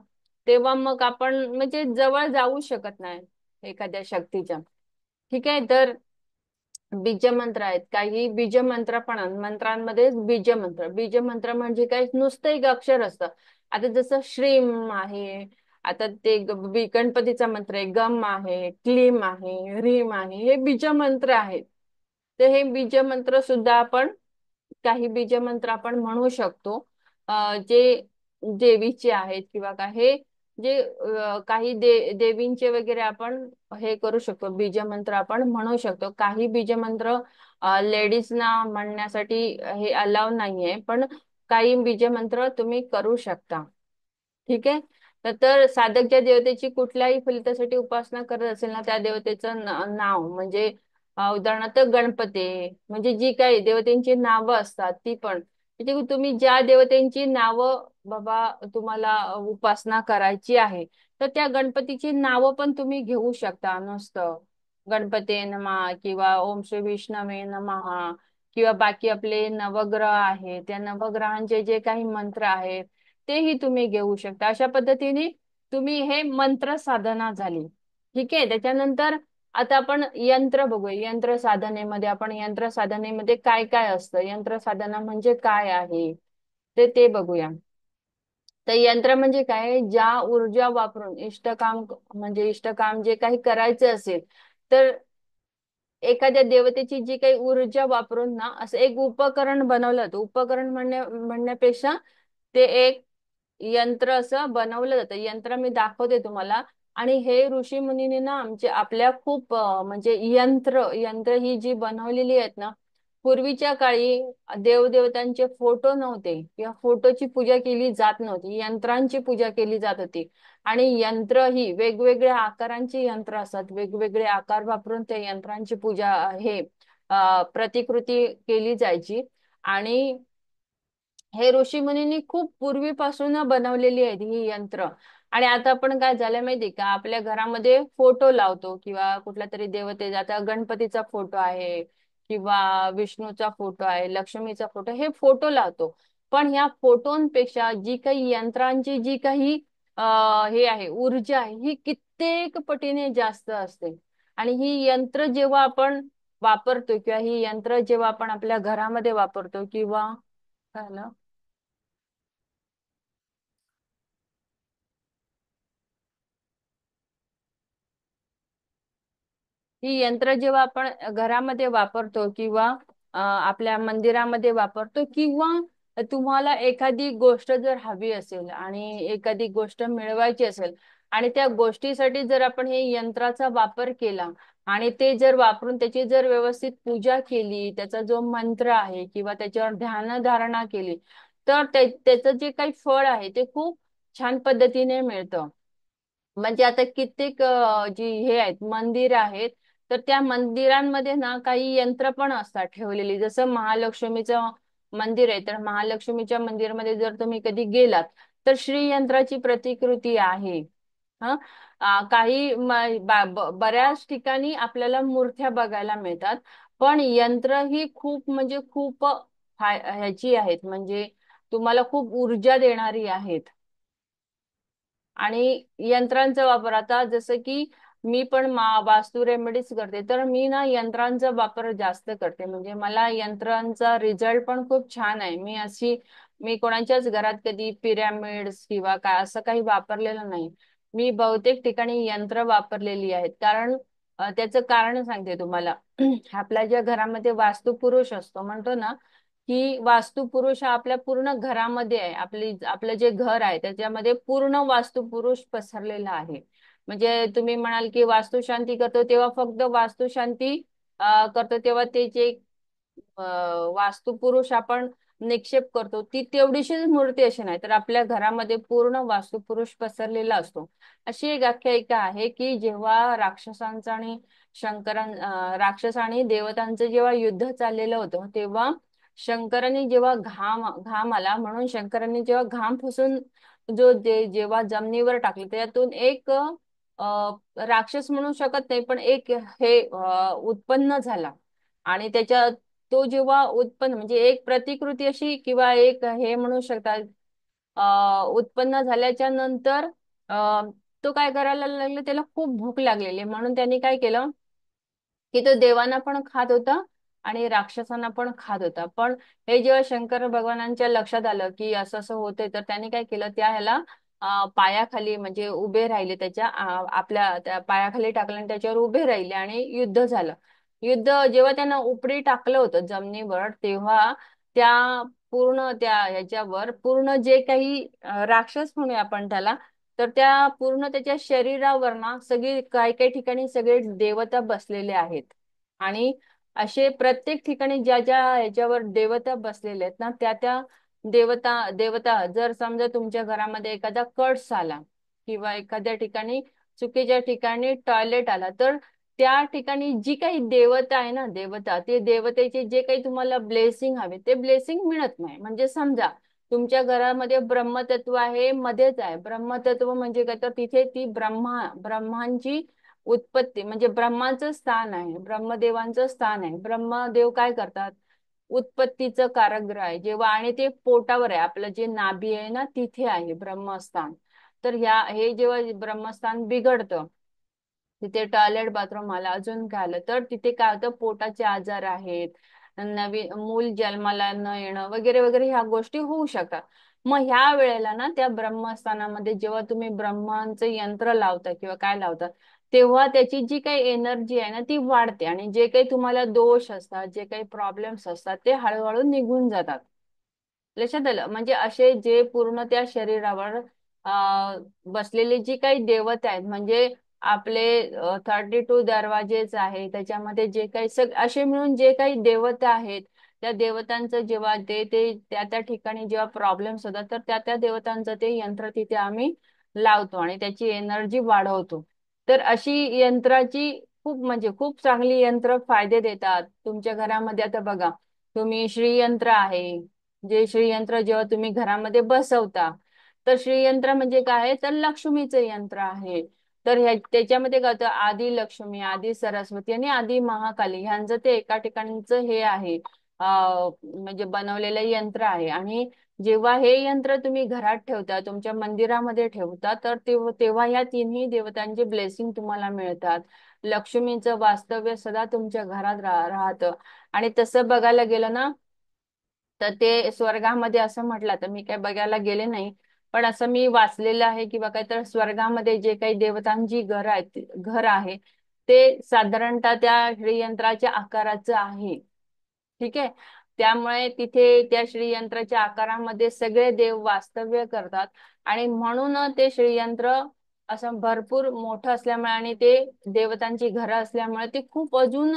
तेव्हा मग आपण म्हणजे जवळ जाऊ शकत नाही एखाद्या शक्तीच्या. ठीक आहे. तर बीजमंत्र आहेत काही, बीजमंत्र पण आहेत. मंत्रांमध्ये बीजमंत्र, बीजमंत्र म्हणजे काय, नुसतं एक अक्षर असतं. आता जसं श्रीम आहे, आता ते गणपतीचा मंत्र आहे, गम आहे, क्लीम आहे, ह्रीम आहे, हे बीजमंत्र आहेत. तर हे बीजमंत्र सुद्धा आपण, काही बीजमंत्र आपण म्हणू शकतो. जे देवीचे आहेत किंवा काय, हे जे काही देवींचे वगैरे आपण हे करू शकतो, बीजमंत्र आपण म्हणू शकतो. काही बीजमंत्र लेडीजना म्हणण्यासाठी हे अलाव नाहीये, पण काही बीजमंत्र तुम्ही करू शकता. ठीक आहे. तर साधक ज्या देवतेची कुठल्याही फलितासाठी उपासना करत असेल ना त्या देवतेचं नाव म्हणजे उदाहरणार्थ गणपती, म्हणजे जी काही देवतेंची नावं असतात ती पण, म्हणजे तुम्ही ज्या देवतेंची नावं बाबा तुम्हाला उपासना करायची आहे, तर त्या गणपतीची नावं पण तुम्ही घेऊ शकता. नुसतं गणपती नमः किंवा ओम श्री विष्णवे नमः किंवा बाकी आपले नवग्रह आहे त्या नवग्रहांचे जे काही मंत्र आहेत तेही तुम्ही घेऊ शकता. अशा पद्धतीने तुम्ही हे मंत्र साधना झाली. ठीक आहे. त्याच्यानंतर आता आपण यंत्र बघूया. यंत्र साधनेमध्ये आपण यंत्र साधनेमध्ये काय काय असतं, यंत्र साधना म्हणजे काय आहे ते बघूया. तर यंत्र म्हणजे काय, ज्या ऊर्जा वापरून इष्टकाम, म्हणजे इष्टकाम जे काही करायचं असेल तर एखाद्या देवतेची जी काही ऊर्जा वापरून ना असं एक उपकरण बनवलं जातं. उपकरण म्हणण्यापेक्षा ते एक यंत्र असं बनवलं जातं. यंत्र मी दाखवते तुम्हाला. आणि हे ऋषी मुनीने ना आमचे आपल्या खूप म्हणजे यंत्र यंत्र ही जी बनवलेली आहेत ना, पूर्वीच्या काळी देवदेवतांचे फोटो नव्हते किंवा फोटोची पूजा केली जात नव्हती, यंत्रांची पूजा केली जात होती. आणि यंत्र ही वेगवेगळ्या आकारांची यंत्र असतात, वेगवेगळे आकार वापरून त्या यंत्रांची पूजा हे प्रतिकृती केली जायची. आणि हे ऋषी मुनींनी खूप पूर्वीपासून बनवलेली आहेत ही यंत्र. आणि आता आपण काय झालं माहिती का, आपल्या घरामध्ये फोटो लावतो किंवा कुठल्या तरी देवतेचा, आता गणपतीचा फोटो आहे किंवा विष्णूचा फोटो आहे, लक्ष्मीचा फोटो, हे फोटो लावतो. पण ह्या फोटोंपेक्षा जी काही यंत्रांची जी काही हे आहे ऊर्जा आहे ही कित्येक पटीने जास्त असते. आणि ही यंत्र जेव्हा आपण वापरतो किंवा ही यंत्र जेव्हा आपण आपल्या घरामध्ये वापरतो किंवा काय ना, ही यंत्र जेव्हा आपण घरामध्ये वापरतो किंवा आपल्या मंदिरामध्ये वापरतो, किंवा तुम्हाला एखादी गोष्ट जर हवी असेल आणि एखादी गोष्ट मिळवायची असेल आणि त्या गोष्टीसाठी जर आपण हे यंत्राचा वापर केला आणि ते जर वापरून त्याची जर व्यवस्थित पूजा केली, त्याचा जो मंत्र आहे किंवा त्याच्यावर ध्यानधारणा केली, तर त्याचं जे काही फळ आहे ते खूप छान पद्धतीने मिळतं. म्हणजे आता कित्येक जी हे आहेत मंदिर आहेत, तर त्या मंदिरांमध्ये ना काही यंत्र पण असतात ठेवलेली. जसं महालक्ष्मीचं मंदिर आहे, तर महालक्ष्मीच्या मंदिरमध्ये जर तुम्ही कधी गेलात तर श्री यंत्राची प्रतिकृती आहे. हा काही बऱ्याच ठिकाणी आपल्याला मूर्त्या बघायला मिळतात, पण यंत्र ही खूप म्हणजे खूप ह्याची आहेत, म्हणजे तुम्हाला खूप ऊर्जा देणारी आहेत. आणि यंत्रांचा वापर आता जसं की मी पण वास्तू रेमेडीज करते, तर मी ना यंत्रांचा वापर जास्त करते. म्हणजे मला यंत्रांचा रिझल्ट पण खूप छान आहे. मी कोणाच्याच घरात कधी पिरॅमिड्स किंवा काय असं काही वापरलेलं नाही. मी बहुतेक ठिकाणी यंत्र वापरलेली आहेत. कारण त्याचं कारण सांगते तुम्हाला. आपल्या ज्या घरामध्ये वास्तुपुरुष असतो म्हणतो ना, की वास्तुपुरुष हा आपल्या पूर्ण घरामध्ये आहे. आपलं जे घर आहे त्याच्यामध्ये पूर्ण वास्तुपुरुष पसरलेला आहे. म्हणजे तुम्ही म्हणाल की वास्तुशांती करतो तेव्हा फक्त वास्तुशांती करतो तेव्हा ते जे वास्तुपुरुष आपण निक्षेप करतो ती तेवढीशीच मूर्ती अशी नाही, तर आपल्या घरामध्ये पूर्ण वास्तुपुरुष पसरलेला असतो. अशी एक आख्यायिका आहे की जेव्हा राक्षसांचं आणि राक्षस आणि देवतांचं जेव्हा युद्ध चाललेलं होतं, तेव्हा शंकरांनी जेव्हा घाम घाम आला म्हणून शंकरांनी जेव्हा घाम पुसून जेव्हा जमिनीवर टाकले, त्यातून एक राक्षस म्हणू शकत नाही, पण एक हे उत्पन्न झाला. आणि त्याच्या तो जेव्हा उत्पन्न म्हणजे एक प्रतिकृती अशी किंवा एक हे म्हणू शकतात, उत्पन्न झाल्याच्या नंतर अ, तो काय करायला लागला, त्याला खूप भूक लागलेली म्हणून त्यांनी काय केलं की तो देवांना पण खात होता आणि राक्षसांना पण खात होता. पण हे जेव्हा शंकर भगवानांच्या लक्षात आलं की असं असं होतंय, तर त्यांनी काय केलं, त्या ह्याला पायाखाली म्हणजे उभे राहिले, त्याच्या आपल्या त्या पायाखाली टाकलं आणि त्याच्यावर उभे राहिले आणि युद्ध झालं. युद्ध जेव्हा त्यांना उपरी टाकलं होतं जमिनीवर, तेव्हा त्या पूर्ण त्या ह्याच्यावर पूर्ण जे काही राक्षस म्हणूया आपण त्याला, तर त्या पूर्ण त्याच्या शरीरावर ना सगळी काही काही ठिकाणी सगळे देवता बसलेले आहेत. आणि असे प्रत्येक ठिकाणी ज्या ज्या ह्याच्यावर देवता बसलेले आहेत ना, त्या त्या देवता देवता जर समजा तुमच्या घरामध्ये एखादा कट्स आला किंवा एखाद्या ठिकाणी चुकीच्या ठिकाणी टॉयलेट आला, तर त्या ठिकाणी जी काही देवता आहे ना, देवता ते देवतेचे जे काही तुम्हाला ब्लेसिंग हवे ते ब्लेसिंग मिळत नाही. म्हणजे समजा तुमच्या घरामध्ये ब्रह्मतत्व आहे, मध्येच आहे ब्रह्मतत्व, म्हणजे काय तर तिथे ती ब्रह्मांची उत्पत्ती म्हणजे ब्रह्माचं स्थान आहे, ब्रह्मदेवांचं स्थान आहे. ब्रह्मदेव काय करतात, उत्पत्तीचं कारागृह आहे जेव्हा, आणि ते पोटावर आहे, आपलं जे नाभी आहे ना तिथे आहे ब्रह्मस्थान. तर हे जेव्हा ब्रह्मस्थान बिघडतं, तिथे टॉयलेट बाथरूम आला, अजून काय आलं, तर तिथे काय होतं, पोटाचे आजार आहेत, नवीन मूल जन्माला न येणं वगैरे वगैरे ह्या गोष्टी होऊ शकतात. मग ह्या वेळेला ना त्या ब्रह्मस्थानामध्ये जेव्हा तुम्ही ब्रह्मांचं यंत्र लावता किंवा काय लावता, तेव्हा त्याची जी काही एनर्जी आहे ना ती वाढते आणि जे काही तुम्हाला दोष असतात, जे काही प्रॉब्लेम्स असतात ते हळूहळू निघून जातात. लक्षात आलं? म्हणजे असे जे पूर्ण त्या शरीरावर बसलेले जी काही देवता आहेत, म्हणजे आपले 32 दरवाजेच आहे, त्याच्यामध्ये जे काही असे मिळून जे काही देवता आहेत, त्या देवतांचं जेव्हा ते त्या त्या ठिकाणी जेव्हा प्रॉब्लेम्स होतात, तर त्या त्या देवतांचं ते यंत्र तिथे आम्ही लावतो आणि त्याची एनर्जी वाढवतो. तर अशी यंत्राची खूप म्हणजे खूप चांगली यंत्र फायदे देतात तुमच्या घरामध्ये. आता बघा, तुम्ही श्रीयंत्र आहे, जे श्रीयंत्र जेव्हा तुम्ही घरामध्ये बसवता, तर श्रीयंत्र म्हणजे काय आहे, तर लक्ष्मीचं यंत्र आहे. तर त्याच्यामध्ये काय होतं, आदी लक्ष्मी, आदी सरस्वती आणि आदी महाकाली ह्यांचं ते एका ठिकाणचं हे आहे, म्हणजे बनवलेलं यंत्र आहे. आणि जेव्हा हे यंत्र तुम्ही घरात ठेवता, तुमच्या मंदिरामध्ये ठेवता, तर तेव्हा या तिन्ही देवतांचे ब्लेसिंग तुम्हाला मिळतात. लक्ष्मीचं वास्तव्य सदा तुमच्या घरात राहतं. आणि तसं बघायला गेलं ना, तर ते स्वर्गामध्ये असं म्हटलं, तर मी काय बघायला गेले नाही, पण असं मी वाचलेलं आहे किंवा काय, तर स्वर्गामध्ये जे काही देवतांची घर आहे, ते साधारणतः त्या श्रीयंत्राच्या आकाराचं आहे. ठीक आहे. त्यामुळे तिथे त्या श्रीयंत्राच्या आकारामध्ये सगळे देव वास्तव्य करतात. आणि म्हणून ते श्रीयंत्र असं भरपूर मोठं असल्यामुळे आणि ते देवतांची घरं असल्यामुळे ते खूप अजून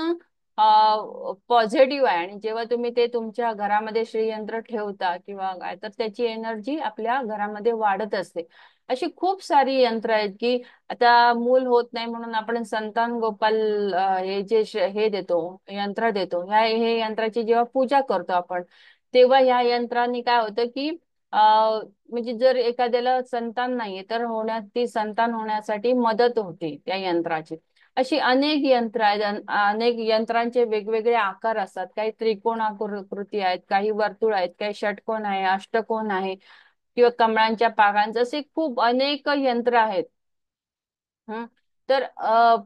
पॉझिटिव्ह आहे. आणि जेव्हा तुम्ही ते तुमच्या घरामध्ये श्रीयंत्र ठेवता किंवा काय, तर त्याची एनर्जी आपल्या घरामध्ये वाढत असते. अशी खूप सारी यंत्र आहेत की आता मूल होत नाही म्हणून आपण संतान गोपाल हे जे हे देतो, यंत्र देतो, हे यंत्राची जेव्हा पूजा करतो आपण, तेव्हा ह्या यंत्राने काय होतं की म्हणजे जर एखाद्याला संतान नाहीये तर ती संतान होण्यासाठी मदत होते त्या यंत्राची. अशी अनेक यंत्र आहेत. अनेक यंत्रांचे वेगवेगळे आकार असतात. काही त्रिकोणाकृती आहेत, काही वर्तुळ आहेत, काही षटकोन आहे, अष्टकोन आहे, किंवा कमळांच्या पाकळ्यांचे, असे खूप अनेक यंत्र आहेत. हं. तर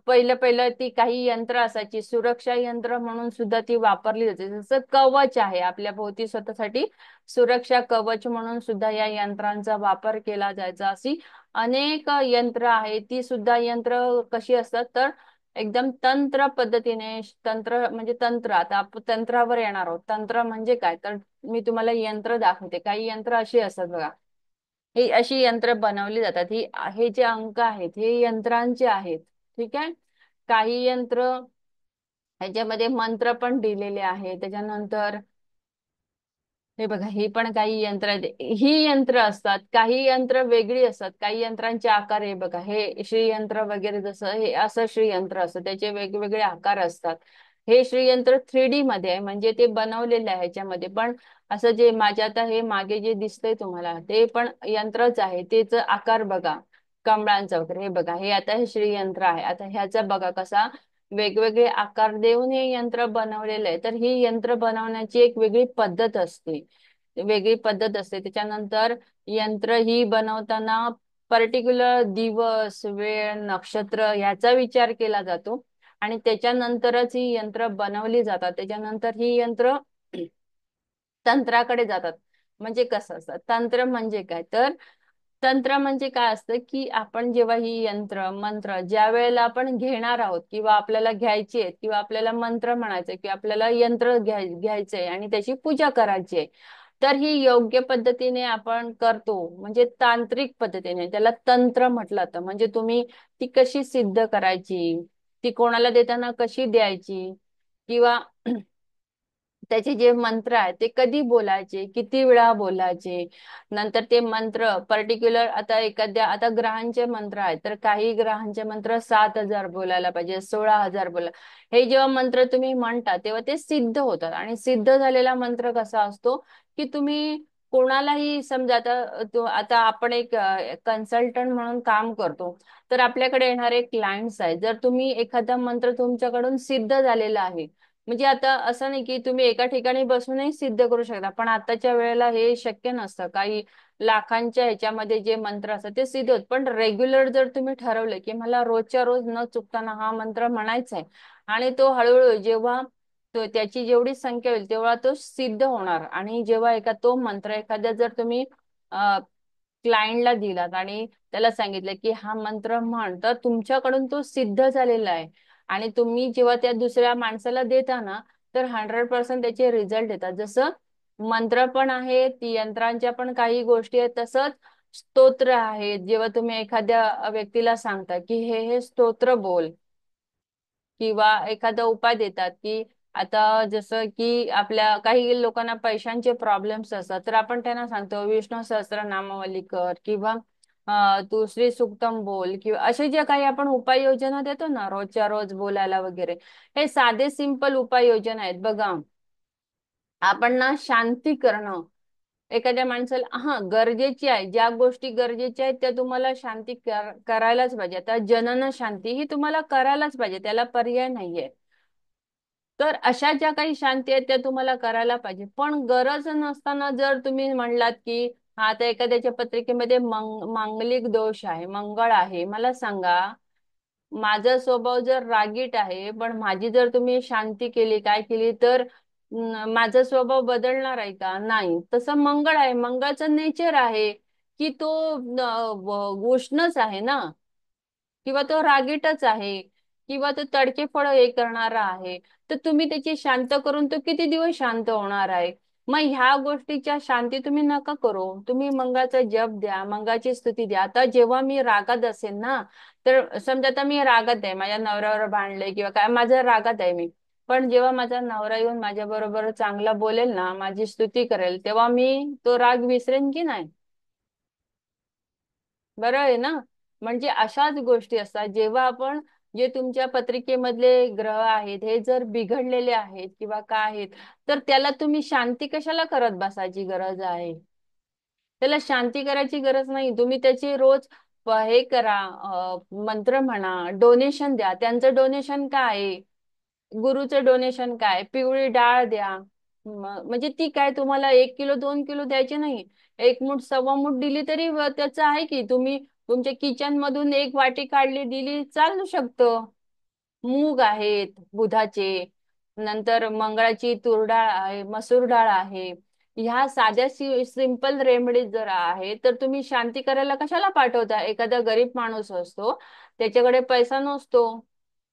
पहिलं पहिलं ती काही यंत्र असायची, सुरक्षा यंत्र म्हणून सुद्धा ती वापरली जाते. जसं कवच आहे आपल्या भोवती, स्वतःसाठी सुरक्षा कवच म्हणून सुद्धा या यंत्रांचा वापर केला जायचा. अशी अनेक यंत्र आहेत. ती सुद्धा यंत्र कशी असतात तर एकदम तंत्र पद्धतीने, तंत्र म्हणजे तंत्र, आता आपण तंत्रावर येणार आहोत. तंत्र म्हणजे काय तर मी तुम्हाला यंत्र दाखवते. काही यंत्र अशी असतात बघा, ही अशी यंत्र बनवली जातात. हे जे अंक आहेत हे यंत्रांचे आहेत. ठीक आहे. काही यंत्र ह्याच्यामध्ये मंत्र पण दिलेले आहे. त्याच्यानंतर हे बघा, ही पण काही यंत्र आहेत. ही यंत्र असतात. काही यंत्र वेगळी असतात. काही यंत्रांचे आकार, हे बघा, हे श्रीयंत्र वगैरे जसं हे असं श्रीयंत्र असतं, त्याचे वेगवेगळे आकार असतात. हे श्रीयंत्र 3D मध्ये आहे, म्हणजे ते बनवलेलं आहे ह्याच्यामध्ये पण. असं जे माझ्या आता हे मागे जे दिसतंय तुम्हाला, ते पण यंत्रच आहे. त्याच आकार बघा, कमळांचा वगैरे, हे बघा, हे आता हे श्रीयंत्र आहे. आता ह्याचा बघा कसा वेगवेगळे आकार देऊन हे यंत्र बनवलेलं आहे. तर ही यंत्र बनवण्याची एक वेगळी पद्धत असते, वेगळी पद्धत असते. त्याच्यानंतर यंत्र ही बनवताना पर्टिक्युलर दिवस, वेळ, नक्षत्र याचा विचार केला जातो. आणि त्याच्यानंतरच ही यंत्र बनवली जातात. त्याच्यानंतर ही यंत्र तंत्राकडे जातात. म्हणजे कसं असतं तंत्र म्हणजे काय तर, तंत्र म्हणजे काय असतं की आपण जेव्हा ही यंत्र मंत्र ज्या वेळेला आपण घेणार आहोत किंवा आपल्याला घ्यायची आहेत किंवा आपल्याला मंत्र म्हणायचंय किंवा आपल्याला यंत्र घ्यायचंय आणि त्याची पूजा करायची आहे, तर ही योग्य पद्धतीने आपण करतो. म्हणजे तांत्रिक पद्धतीने त्याला तंत्र म्हटलं जातं. म्हणजे तुम्ही ती कशी सिद्ध करायची, ती कोणाला देताना कशी द्यायची, किंवा त्याचे जे मंत्र आहेत ते कधी बोलायचे, किती वेळा बोलायचे. नंतर ते मंत्र पर्टिक्युलर, आता एखाद्या, आता ग्रहांचे मंत्र आहेत तर काही ग्रहांचे मंत्र 7,000 बोलायला पाहिजे, 16,000 बोला. हे जेव्हा मंत्र तुम्ही म्हणता तेव्हा ते सिद्ध होतात. आणि सिद्ध झालेला मंत्र कसा असतो की तुम्ही कोणालाही समजा, आता आपण एक कन्सल्टंट म्हणून काम करतो, तर आपल्याकडे येणारे क्लायंट्स आहेत. जर तुम्ही एखादा मंत्र तुमच्याकडून सिद्ध झालेला आहे, म्हणजे आता असं नाही की तुम्ही एका ठिकाणी बसूनही सिद्ध करू शकता, पण आताच्या वेळेला हे शक्य नसतं. काही लाखांच्या ह्याच्यामध्ये जे मंत्र असतात ते सिद्ध होत. पण रेग्युलर जर तुम्ही ठरवलं की मला रोजच्या रोज न चुकताना हा मंत्र म्हणायचा आहे, आणि तो हळूहळू जेव्हा त्याची जेवढी संख्या होईल तेव्हा तो सिद्ध होणार. आणि जेव्हा तो मंत्र एखाद्या जर तुम्ही क्लायंटला दिलात आणि त्याला सांगितलं की हा मंत्र म्हण, तर तुमच्याकडून तो सिद्ध झालेला आहे. आणि तुम्ही जेव्हा त्या दुसऱ्या माणसाला देता ना, तर 100% त्याचे रिझल्ट येतात. जसं मंत्र पण आहे, ती यंत्रांच्या पण काही गोष्टी आहेत, तसंच स्तोत्र आहेत. जेव्हा तुम्ही एखाद्या व्यक्तीला सांगता की हे स्तोत्र बोल, किंवा एखादा उपाय देतात की आता जसं की आपल्या काही लोकांना पैशांचे प्रॉब्लेम्स असतात, तर आपण त्यांना सांगतो विष्णू सहस्त्रनामावली कर, किंवा तू श्री सुक्तम बोल, किंवा असे जे काही आपण उपाययोजना देतो ना रोजच्या रोज बोलायला वगैरे, हे साधे सिंपल उपाययोजना आहेत बघा. आपण ना शांती करणं, एखाद्या माणसाला हा गरजेची आहे, ज्या गोष्टी गरजेच्या आहेत त्या तुम्हाला शांती करायलाच पाहिजे. आता जनन शांती ही तुम्हाला करायलाच पाहिजे, त्याला पर्याय नाहीये. तर अशा ज्या काही शांती आहेत त्या तुम्हाला करायला पाहिजे. पण गरज नसताना जर तुम्ही म्हणलात की हा आता एखाद्याच्या पत्रिकेमध्ये मांगलिक दोष आहे, मंगळ आहे, मला सांगा, माझा स्वभाव जर रागीट आहे पण माझी जर तुम्ही शांती केली, काय केली, तर माझा स्वभाव बदलणार आहे का? नाही. तसं मंगळ आहे, मंगळाचं नेचर आहे की तो उष्णच आहे ना, किंवा तो रागीटच आहे. किंवा तो तडकेफळ हे करणारा आहे, तर तुम्ही त्याची शांत करून तो किती दिवस शांत होणार आहे? मग ह्या गोष्टीच्या शांती तुम्ही नका करू. तुम्ही मंगळाचा जप द्या, मंगळाची स्तुती द्या. आता जेव्हा मी रागात असेल ना, तर समजा आता मी रागात आहे, माझ्या नवऱ्यावर भांडले किंवा काय, माझ्या रागात आहे मी. पण जेव्हा माझा नवरा येऊन माझ्या बरोबर चांगला बोलेल ना, माझी स्तुती करेल, तेव्हा मी तो राग विसरेन की नाही? बरं आहे ना. म्हणजे अशाच गोष्टी असतात, जेव्हा आपण जे तुमच्या पत्रिकेमधले ग्रह आहेत हे जर बिघडलेले आहेत किंवा काय आहेत, तर त्याला तुम्ही शांती कशाला करत बसायची गरज आहे? त्याला शांती करायची गरज नाही. तुम्ही त्याची रोज हे करा, मंत्र म्हणा, डोनेशन द्या. त्यांचं डोनेशन काय आहे? गुरुचं डोनेशन काय? पिवळी डाळ द्या. म्हणजे ती काय तुम्हाला 1 किलो 2 किलो द्यायची नाही. एक मूठ सव्वा मूठ दिली तरी त्याचं आहे की, तुम्ही तुमच्या किचन मधून एक वाटी काढली दिली चालू शकतं. मूग आहेत बुधाचे, नंतर मंगळाची तूर डाळ आहे, मसूर डाळ आहे. ह्या साध्या सिंपल रेमेडीज जर आहे, तर तुम्ही शांती करायला कशाला पाठवता? एखादा गरीब माणूस असतो, त्याच्याकडे पैसा नसतो,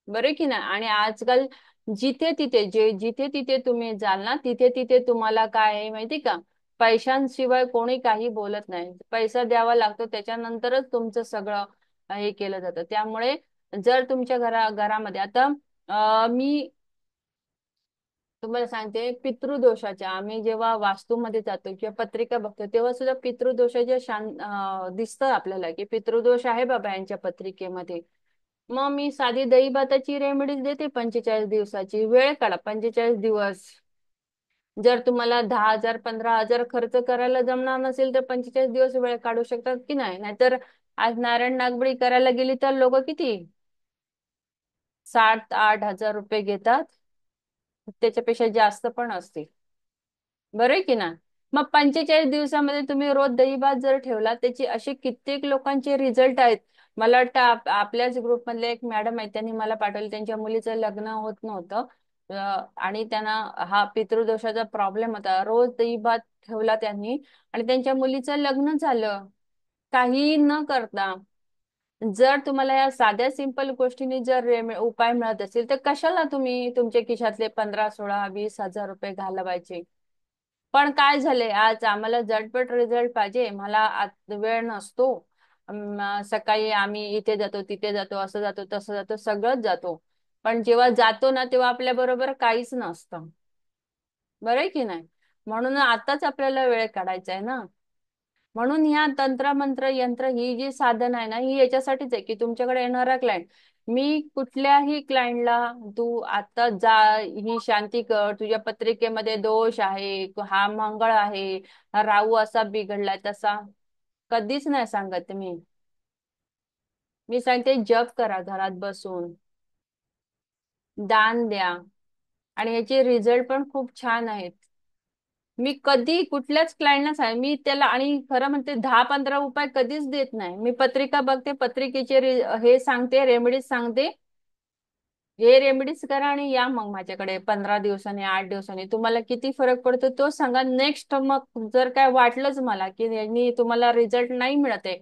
बरे की नाही? आणि आजकाल जिथे तिथे जिथे तिथे तुम्ही जाल ना, तिथे तिथे तुम्हाला काय आहे माहिती का? पैशांशिवाय कोणी काही बोलत नाही. पैसा द्यावा लागतो, त्याच्यानंतरच तुमचं सगळं हे केलं जातं. त्यामुळे जर तुमच्या घरामध्ये आता मी तुम्हाला सांगते, पितृदोषाच्या आम्ही जेव्हा वास्तूमध्ये जातो किंवा पत्रिका बघतो, तेव्हा सुद्धा पितृदोषाच्या दिसतं आपल्याला की पितृदोष आहे बाबा यांच्या पत्रिकेमध्ये. मग मी साधी दही भाताची रेमेडीज देते 45 दिवसाची. वेळ काढा 45 दिवस. जर तुम्हाला 10,000 15,000 खर्च करायला जमणार नसेल, तर 45 दिवस वेळ काढू शकतात की नाही? नाहीतर आज नारायण नागबळी करायला गेली तर लोक किती 7-8 हजार रुपये घेतात, त्याच्यापेक्षा जास्त पण असते. बरं आहे की ना? मग 45 दिवसामध्ये तुम्ही रोज दही भात जर ठेवला, त्याची असे कित्येक लोकांचे रिझल्ट आहेत. मला वाटतं आपल्याच ग्रुपमधले एक मॅडम आहेत, त्यांनी मला पाठवलं, त्यांच्या मुलीचं लग्न होत नव्हतं. आणि त्यांना हा पितृदोषाचा प्रॉब्लेम होता. रोज दही भात ठेवला त्यांनी आणि त्यांच्या मुलीचं लग्न झालं, काही न करता. जर तुम्हाला या साध्या सिंपल गोष्टींनी जर उपाय मिळत असेल, तर कशाला तुम्ही तुमच्या खिशातले 15, 16, 20 हजार रुपये घालवायचे? पण काय झालंय, आज आम्हाला झटपट रिझल्ट पाहिजे, मला वेळ नसतो. सकाळी आम्ही इथे जातो तिथे जातो, असं जातो तसं जातो, सगळंच जातो. पण जेव्हा जातो ना, तेव्हा आपल्या बरोबर काहीच नसतं. बरं आहे की नाही? म्हणून आताच आपल्याला वेळ काढायचा आहे ना. म्हणून ह्या तंत्र मंत्र यंत्र ही जी साधन आहे ना, ही याच्यासाठीच आहे की तुमच्याकडे येणारा क्लायंट, मी कुठल्याही क्लायंटला तू आता जा, ही शांती कर, तुझ्या पत्रिकेमध्ये दोष आहे, हा मंगळ आहे, हा राहू असा बिघडलाय तसा, कधीच नाही सांगत मी सांगते जप करा घरात बसून, दान द्या, आणि याचे रिझल्ट पण खूप छान आहेत. मी कधी कुठल्याच क्लायंटला सांग, मी त्याला आणि खरं म्हणते 10-15 उपाय कधीच देत नाही. मी पत्रिका बघते, पत्रिकेचे हे सांगते, रेमेडीज सांगते, हे रेमेडीज करा आणि या मग माझ्याकडे 15 दिवसांनी 8 दिवसांनी तुम्हाला किती फरक पडतो तो सांगा. नेक्स्ट मग जर काय वाटलंच मला की यांनी तुम्हाला रिझल्ट नाही मिळत आहे,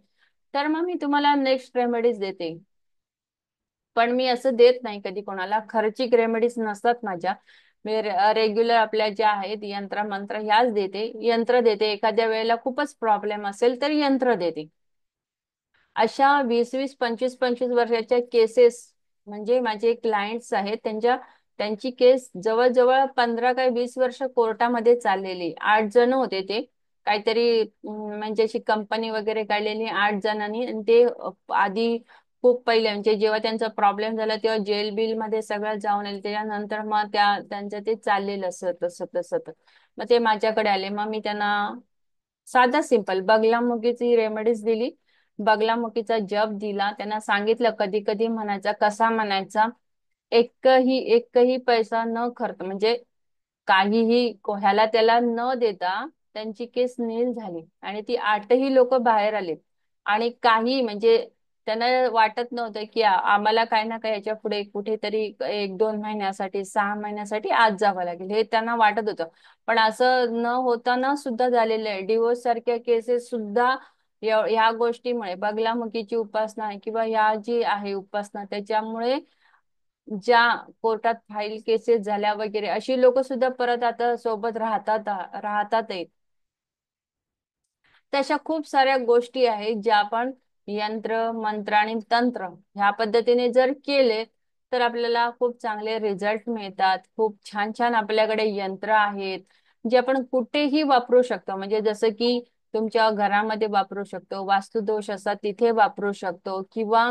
तर मग मी तुम्हाला नेक्स्ट रेमेडीज देते. पण मी असं देत नाही कधी कोणाला, खर्चिक रेमेडीज नसतात माझ्या. मी रेग्युलर आपल्या ज्या आहेत यंत्र मंत्र ह्याच देते. यंत्र देते, एखाद्या वेळेला खूपच प्रॉब्लेम असेल तर यंत्र देते. अशा 20-20, 25-25 वर्षाच्या केसेस, म्हणजे माझे क्लायंट्स आहेत, त्यांची केस जवळजवळ 15 काय 20 वर्ष कोर्टामध्ये चाललेली. 8 जण होते ते, काहीतरी म्हणजे अशी कंपनी वगैरे काढलेली 8 जणांनी, आणि ते आधी खूप पहिले म्हणजे जेव्हा त्यांचा प्रॉब्लेम झाला तेव्हा जेल बिल मध्ये सगळं जाऊन आले. त्याच्यानंतर मग त्यांचं ते चाललेलं असं तसं तसं. मग ते माझ्याकडे आले, मग मी त्यांना साधा सिंपल बगलामुखीची रेमेडीज दिली, बगलामुखीचा जप दिला, त्यांना सांगितलं कधी कधी म्हणायचा, कसा म्हणायचा. एकही पैसा न खर्च, म्हणजे काहीही ह्याला त्याला न देता त्यांची केस नील झाली आणि ती 8ही लोक बाहेर आले. आणि काही म्हणजे त्यांना वाटत नव्हतं की आम्हाला काही ना काही याच्या पुढे कुठेतरी 1-2 महिन्यासाठी 6 महिन्यासाठी आज जावं लागेल, हे त्यांना वाटत होतं. पण असं न होताना सुद्धा झालेलं आहे. डिवोर्स सारख्या केसेस सुद्धा ह्या गोष्टीमुळे, बगलामुखीची उपासना आहे किंवा ह्या जी आहे उपासना, त्याच्यामुळे ज्या कोर्टात फाईल केसेस झाल्या वगैरे अशी लोक सुद्धा परत आता सोबत राहतात आहेत. तशा खूप साऱ्या गोष्टी आहेत ज्या आपण यंत्र मंत्र आणि तंत्र ह्या पद्धतीने जर केले तर आपल्याला खूप चांगले रिझल्ट मिळतात. खूप छान छान आपल्याकडे यंत्र आहेत जे आपण कुठेही वापरू शकतो. म्हणजे जसं की तुमच्या घरामध्ये वापरू शकतो, वास्तुदोष असतात तिथे वापरू शकतो, किंवा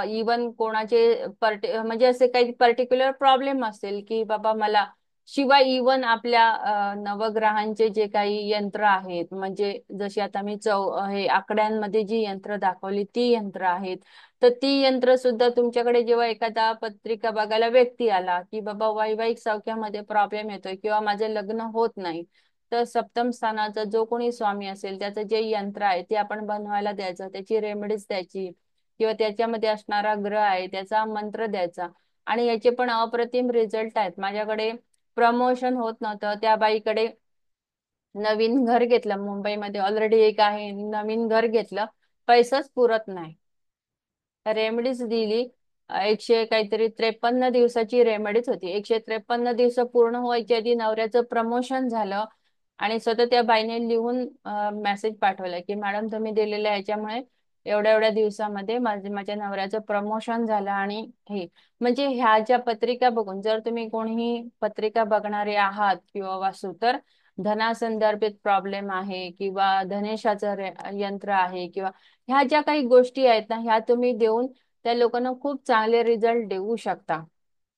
इवन कोणाचे म्हणजे असे काही पर्टिक्युलर प्रॉब्लेम असेल की बाबा मला, शिवाय इवन आपल्या नवग्रहांचे जे काही यंत्र आहेत, म्हणजे जशी आता मी हे आकड्यांमध्ये जी यंत्र दाखवली ती यंत्र आहेत, तर ती यंत्र सुद्धा तुमच्याकडे जेव्हा एखादा पत्रिका बघायला व्यक्ती आला की बाबा वैवाहिक सौख्यामध्ये प्रॉब्लेम येतोय किंवा माझे लग्न होत नाही, तर सप्तम स्थानाचा जो कोणी स्वामी असेल त्याचं जे यंत्र आहे ते आपण बनवायला द्यायचं, त्याची रेमेडीज द्यायची, किंवा त्याच्यामध्ये असणारा ग्रह आहे त्याचा मंत्र द्यायचा. आणि याचे पण अप्रतिम रिझल्ट आहेत. माझ्याकडे प्रमोशन होत नव्हतं, त्या बाईकडे नवीन घर घेतलं मुंबईमध्ये, ऑलरेडी एक आहे, नवीन घर घेतलं, पैसाच पुरत नाही. रेमेडीज दिली. 100 काहीतरी 53 दिवसाची रेमेडीज होती. 153 दिवस पूर्ण व्हायच्या आधी नवऱ्याचं प्रमोशन झालं. आणि स्वतः त्या बाईने लिहून मेसेज पाठवला की मॅडम तुम्ही दिलेल्या ह्याच्यामुळे एवढ्या एवढ्या दिवसामध्ये माझ्या नवऱ्याचं प्रमोशन झालं. आणि हे म्हणजे ह्या ज्या पत्रिका बघून, जर तुम्ही कोणीही पत्रिका बघणारे आहात किंवा वास्तू, तर धनासंदर्भित प्रॉब्लेम आहे किंवा धनेशाचं यंत्र आहे किंवा ह्या ज्या काही गोष्टी आहेत ना, ह्या तुम्ही देऊन त्या लोकांना खूप चांगले रिझल्ट देऊ शकता.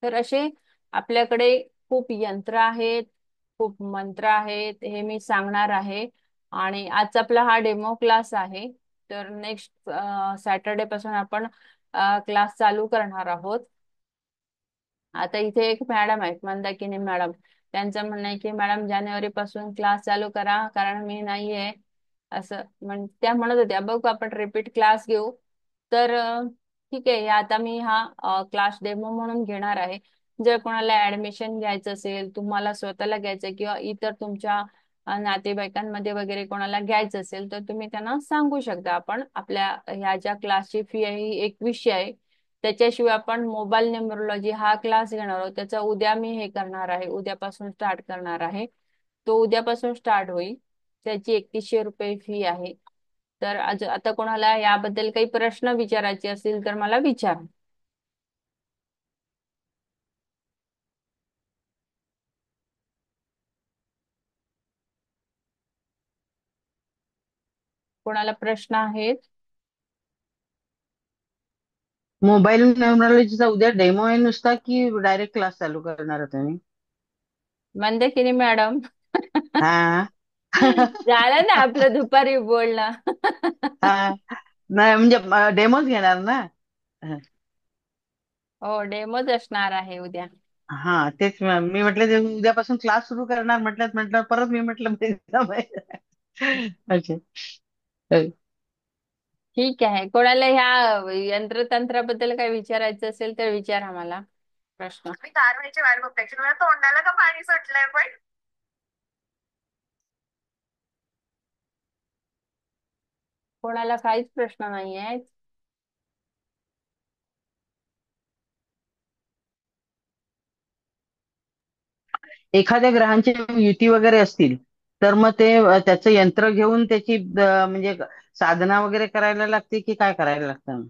तर असे आपल्याकडे खूप यंत्र आहेत, खूप मंत्र आहेत, हे मी सांगणार आहे. आणि आज आपला हा डेमो क्लास आहे. तर नेक्स्ट सॅटर्डे पासून आपण क्लास चालू करणार आहोत. आता इथे एक मॅडम आहेत, मंदाकिनी मॅडम, त्यांचं म्हणणं आहे की मॅडम जानेवारी पासून क्लास चालू करा, कारण मी नाहीये. असं त्या म्हणत होत्या. बघू आपण रिपीट क्लास घेऊ. तर ठीक आहे, आता मी हा क्लास डेमो म्हणून घेणार आहे. जर कोणाला ऍडमिशन घ्यायचं असेल, तुम्हाला स्वतःला घ्यायचं किंवा इतर तुमच्या नातेवाईकांमध्ये वगैरे कोणाला घ्यायचं असेल, तर तुम्ही त्यांना सांगू शकता. आपण आपल्या ह्या ज्या क्लासची फी आहे ही 2100 आहे. त्याच्याशिवाय आपण मोबाईल न्यूमरोलॉजी हा क्लास घेणार आहोत, त्याचा उद्या मी हे करणार आहे, उद्यापासून स्टार्ट करणार आहे. तो उद्यापासून स्टार्ट होईल. त्याची 3100 रुपये फी आहे. तर आता कोणाला याबद्दल काही प्रश्न विचारायचे असतील तर मला विचार. कोणाला प्रश्न आहेत? मोबाईल न्यूमरॉलॉजीचा उद्या डेमो आहे नुसता की डायरेक्ट क्लास चालू करणार आहे तुम्ही? मंदाकिनी मॅडम, हा. झालं ना आपलं दुपारी बोलणं. हा. नाही म्हणजे डेमोच घेणार ना? हो, डेमोच असणार आहे उद्या. हा तेच मी म्हटलं ते उद्यापासून क्लास सुरू करणार म्हटलं म्हटलं परत मी म्हटलं अच्छा. ठीक आहे. कोणाला ह्या यंत्रतंत्राबद्दल काही विचारायचं असेल तर विचारा मला प्रश्न. मी कारवाईची वाट बघते तुला तोंडाला का पाणी सुटलंय पण. कोणाला काहीच प्रश्न नाही आहेत? एखाद्या ग्रहांची युती वगैरे असतील तर मग ते त्याचं यंत्र घेऊन त्याची म्हणजे साधना वगैरे करायला लागते की काय करायला लागतं?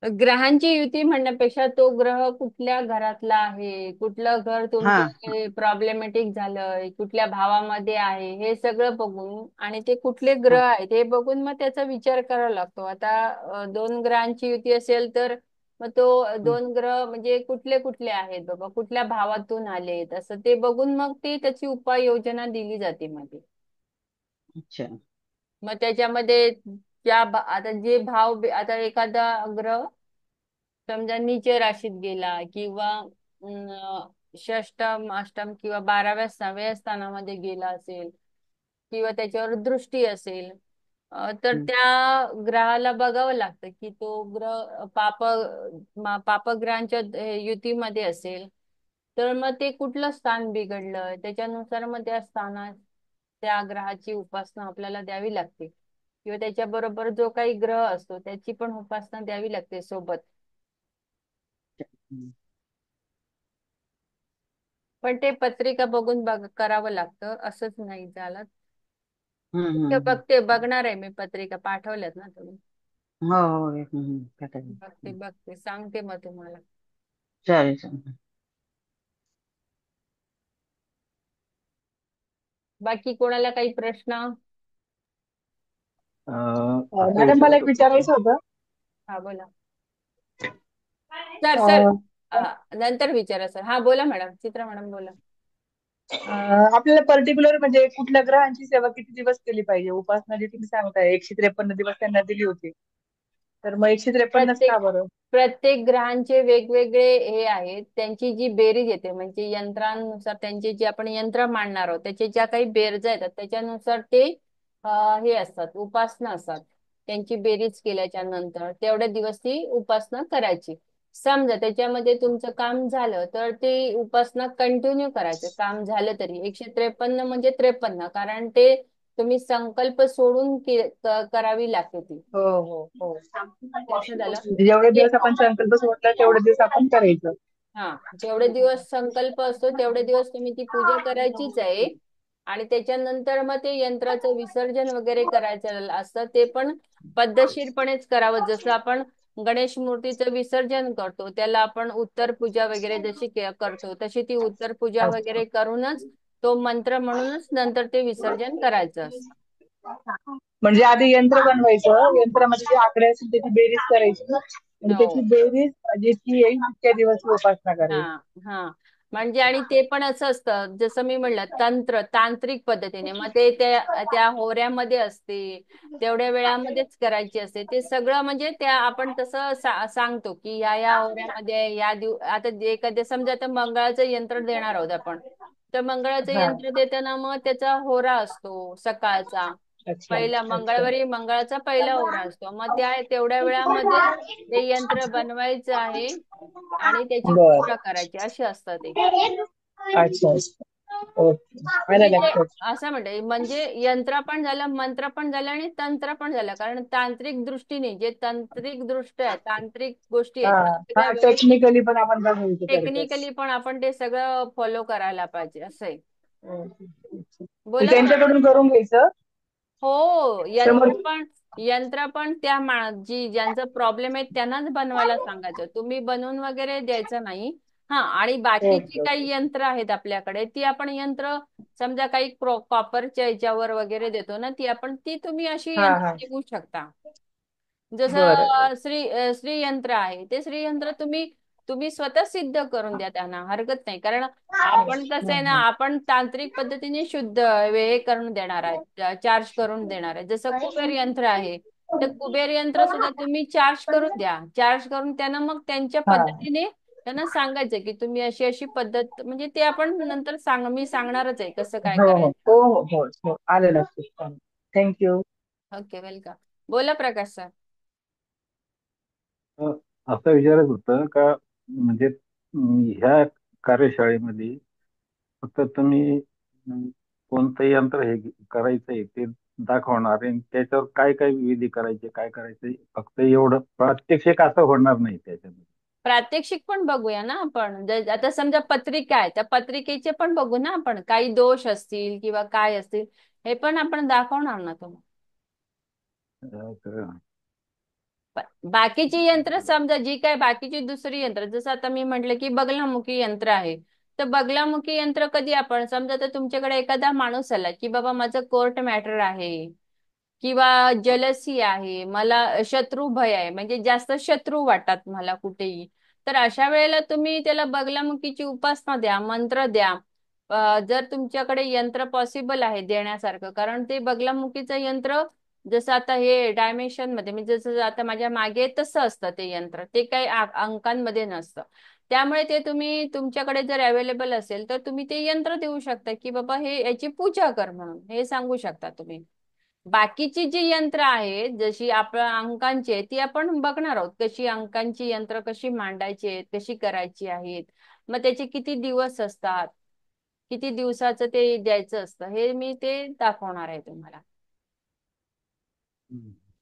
ग्रहांची युती म्हणण्यापेक्षा तो ग्रह कुठल्या घरातला आहे, कुठलं घर हा. तुमचं प्रॉब्लेमॅटिक झालंय, कुठल्या भावामध्ये आहे, हे सगळं बघून आणि ते कुठले ग्रह आहेत हे बघून मग त्याचा विचार करावा लागतो. आता दोन ग्रहांची युती असेल तर मग तो हा. दोन ग्रह म्हणजे कुठले कुठले आहेत बाबा, कुठल्या भावातून आलेत, असं ते बघून मग ती त्याची उपाययोजना दिली जाते मध्ये. अच्छा. मग त्याच्यामध्ये आता जे आता एखादा ग्रह समजा नीच राशीत गेला किंवा षष्टम अष्टम किंवा 12व्या 6व्या स्थानामध्ये गेला असेल किंवा त्याच्यावर दृष्टी असेल, तर हम्म. त्या ग्रहाला बघावं लागतं की तो ग्रह पापग्रहांच्या युतीमध्ये असेल तर मग ते कुठलं स्थान बिघडलं, त्याच्यानुसार मग त्या स्थानात त्या ग्रहाची उपासना आपल्याला द्यावी लागते, किंवा त्याच्याबरोबर जो काही ग्रह असतो त्याची पण उपासना द्यावी लागते सोबत. हम्म. पण ते पत्रिका बघून करावं लागतं, असंच नाही झालं. हम्म, ते हम्म, बघते, बघणार आहे मी पत्रिका पाठवल्यात ना तुम्ही. हो हो एक पाठवते. बघते बघते, सांगते मग तुम्हाला. चालेल चालेल. बाकी कोणाला काही प्रश्न? असं मॅडम मला विचारत एक होतो की विचारायचं होतं. हा बोला. सर सर, अं, नंतर विचारा सर. हा बोला मॅडम, चित्रा मॅडम बोला. आपल्याला पर्टिक्युलर म्हणजे कुठल्या ग्रहांची सेवा किती दिवस केली पाहिजे? उपासना जी तुम्ही सांगताय 153 दिवस त्यांना दिली होती, तर मग 153च का प्रत्येक बरं? प्रत्येक ग्रहांचे वेगवेगळे हे आहेत, त्यांची जी बेरीज येते म्हणजे यंत्रांनुसार, त्यांचे जे आपण यंत्र मांडणार आहोत त्याचे ज्या काही बेरजा येतात त्याच्यानुसार ते हे असतात, उपासना असतात. त्यांची बेरीज केल्याच्या नंतर तेवढ्या दिवस ती उपासना करायची. समजा त्याच्यामध्ये तुमचं काम झालं तर ते उपासना कंटिन्यू करायचं, काम झालं तरी. 153 म्हणजे 53, कारण ते तुम्ही संकल्प सोडून करावी लागते ती. हो हो हो. ते असं झालं. म्हणजे जेवढे ते दिवस आपण संकल्प सोडला तेवढे दिवस आपण करायचं. हा, जेवढे दिवस संकल्प असतो तेवढे दिवस तुम्ही ती पूजा करायचीच आहे. आणि त्याच्यानंतर मग ते यंत्राचं विसर्जन वगैरे करायचं असतं, ते पण पद्धतशीरपणेच करावं. जसं आपण गणेश मूर्तीचं विसर्जन करतो, त्याला आपण उत्तर पूजा वगैरे जशी करतो, तशी ती उत्तर पूजा अच्छा. वगैरे करूनच तो मंत्र म्हणूनच नंतर ते विसर्जन करायचं असतं. म्हणजे आधी यंत्र बनवायचं, यंत्रामध्ये जे आकडे असतील त्याची बेरीज करायची आणि त्याची हो. बेरीज जितकी येईल तितक्या दिवस उपासना हा करायची. हा. म्हणजे आणि ते पण असं असतं, जसं मी म्हणलं, तांत्रिक पद्धतीने. मग ते त्या त्या होऱ्यामध्ये असते, तेवढ्या वेळामध्येच करायची असते. ते सगळं म्हणजे त्या आपण तसं सांगतो की या होऱ्यामध्ये आता एखाद्या समजा आता मंगळाचं यंत्र देणार आहोत आपण, तर मंगळाचं हा. यंत्र देताना मग त्याचा होरा असतो सकाळचा. अच्छा पहिला अच्छा. मंगळवारी मंगळाचा पहिला होरा असतो, मग त्या तेवढ्या वेळामध्ये ते यंत्र बनवायचं आहे आणि त्याची बर. पूजा करायची, अशी असतं ते. अच्छा अच्छा. ओके, आलं मी ते लक्षात. असं म्हणते, म्हणजे यंत्र पण झालं, मंत्र पण झालं आणि तंत्र पण झालं. कारण तांत्रिक दृष्टीने जे तांत्रिक दृष्ट्या आहे, तांत्रिक गोष्टी हा आहेत त्या हा, सगळ्या व्यवस्थित, टेक्निकली पण आपण बघायचं करतोस. टेक्निकली पण आपण ते सगळं फॉलो करायला पाहिजे, असं आहे. ते बोला सर. त्यांच्याकडून करून घ्यायचं. हो, समोर. यंत्र पण त्या जी ज्यांचा प्रॉब्लेम आहे त्यांनाच बनवायला सांगायचं, तुम्ही बनवून वगैरे द्यायचं नाही. हा, आणि बाकीची ओके ओके. काही यंत्र आहेत आपल्याकडे, ती आपण यंत्र समजा काही कॉपरच्या याच्यावर वगैरे देतो ना, ती तुम्ही अशी हा यंत्र हा. देऊ शकता. बरं बरं. जसं श्रीयंत्र आहे, ते श्रीयंत्र तुम्ही तुम्ही स्वतः सिद्ध करून द्या, त्यांना हरकत नाही. कारण आपण कसं आहे ना, हम्म. आपण तांत्रिक पद्धतीने शुद्ध हे करून देणार आहे, चार्ज करून देणार आहे. जसं कुबेर यंत्र आहे, तर कुबेर यंत्र सुद्धा तुम्ही चार्ज करून द्या. चार्ज करून त्यांना मग त्यांच्या हा. पद्धतीने त्यांना सांगायचं की तुम्ही अशी अशी पद्धत, म्हणजे ते आपण नंतर मी सांगणारच आहे कसं काय हो हो करायचं. हो हो हो हो, आलं लक्षात. थँक्यू. Okay, welcome. बोला प्रकाश सर. अ, असं विचारत होतं का, म्हणजे ह्या कार्यशाळेमध्ये फक्त तुम्ही कोणतं यंत्र हे करायचंय ते दाखवणार आहे, आणि त्याच्यावर काय काय विधी करायचे, काय करायचे, फक्त एवढं प्रात्यक्षिक असं होणार नाही त्याच्यामध्ये? प्रात्यक्षिक पण बघूया ना आपण. आता समजा पत्रिका आहे, त्या पत्रिकेचे पण बघू ना आपण, काही दोष असतील किंवा काय असतील, हे पण आपण दाखवणार ना तुम्हाला. तर बाकीची यंत्र समजा, जी काय बाकीची दुसरी यंत्र, जसं आता मी म्हटलं की बगलामुखी यंत्र आहे, तर बगलामुखी यंत्र कधी आपण समजा, तर तुमच्याकडे एखादा माणूस आला की बाबा माझं कोर्ट मॅटर आहे किंवा जलसी आहे, मला शत्रू भय आहे, म्हणजे जास्त शत्रू वाटतात मला कुठेही, तर अशा वेळेला तुम्ही त्याला बगलामुखीची उपासना द्या, मंत्र द्या. जर तुमच्याकडे यंत्र पॉसिबल आहे देण्यासारखं, कारण ते बगलामुखीचं यंत्र जसं आता हे डायमेन्शन मध्ये, म्हणजे जसं आता माझ्या मागे आहे, तसं असतं ते यंत्र, ते काही अंकांमध्ये नसतं. त्यामुळे ते तुम्ही तुमच्याकडे जर अवेलेबल असेल तर तुम्ही ते यंत्र देऊ शकता की बाबा हे याची पूजा कर म्हणून, हे सांगू शकता तुम्ही. बाकीची जी यंत्र आहेत जशी आपल्या अंकांची आहे, ती आपण बघणार आहोत, कशी अंकांची यंत्र कशी मांडायची आहेत, कशी करायची आहेत, मग त्याचे किती दिवस असतात, किती दिवसाचं ते द्यायचं असतं, हे मी ते दाखवणार आहे तुम्हाला.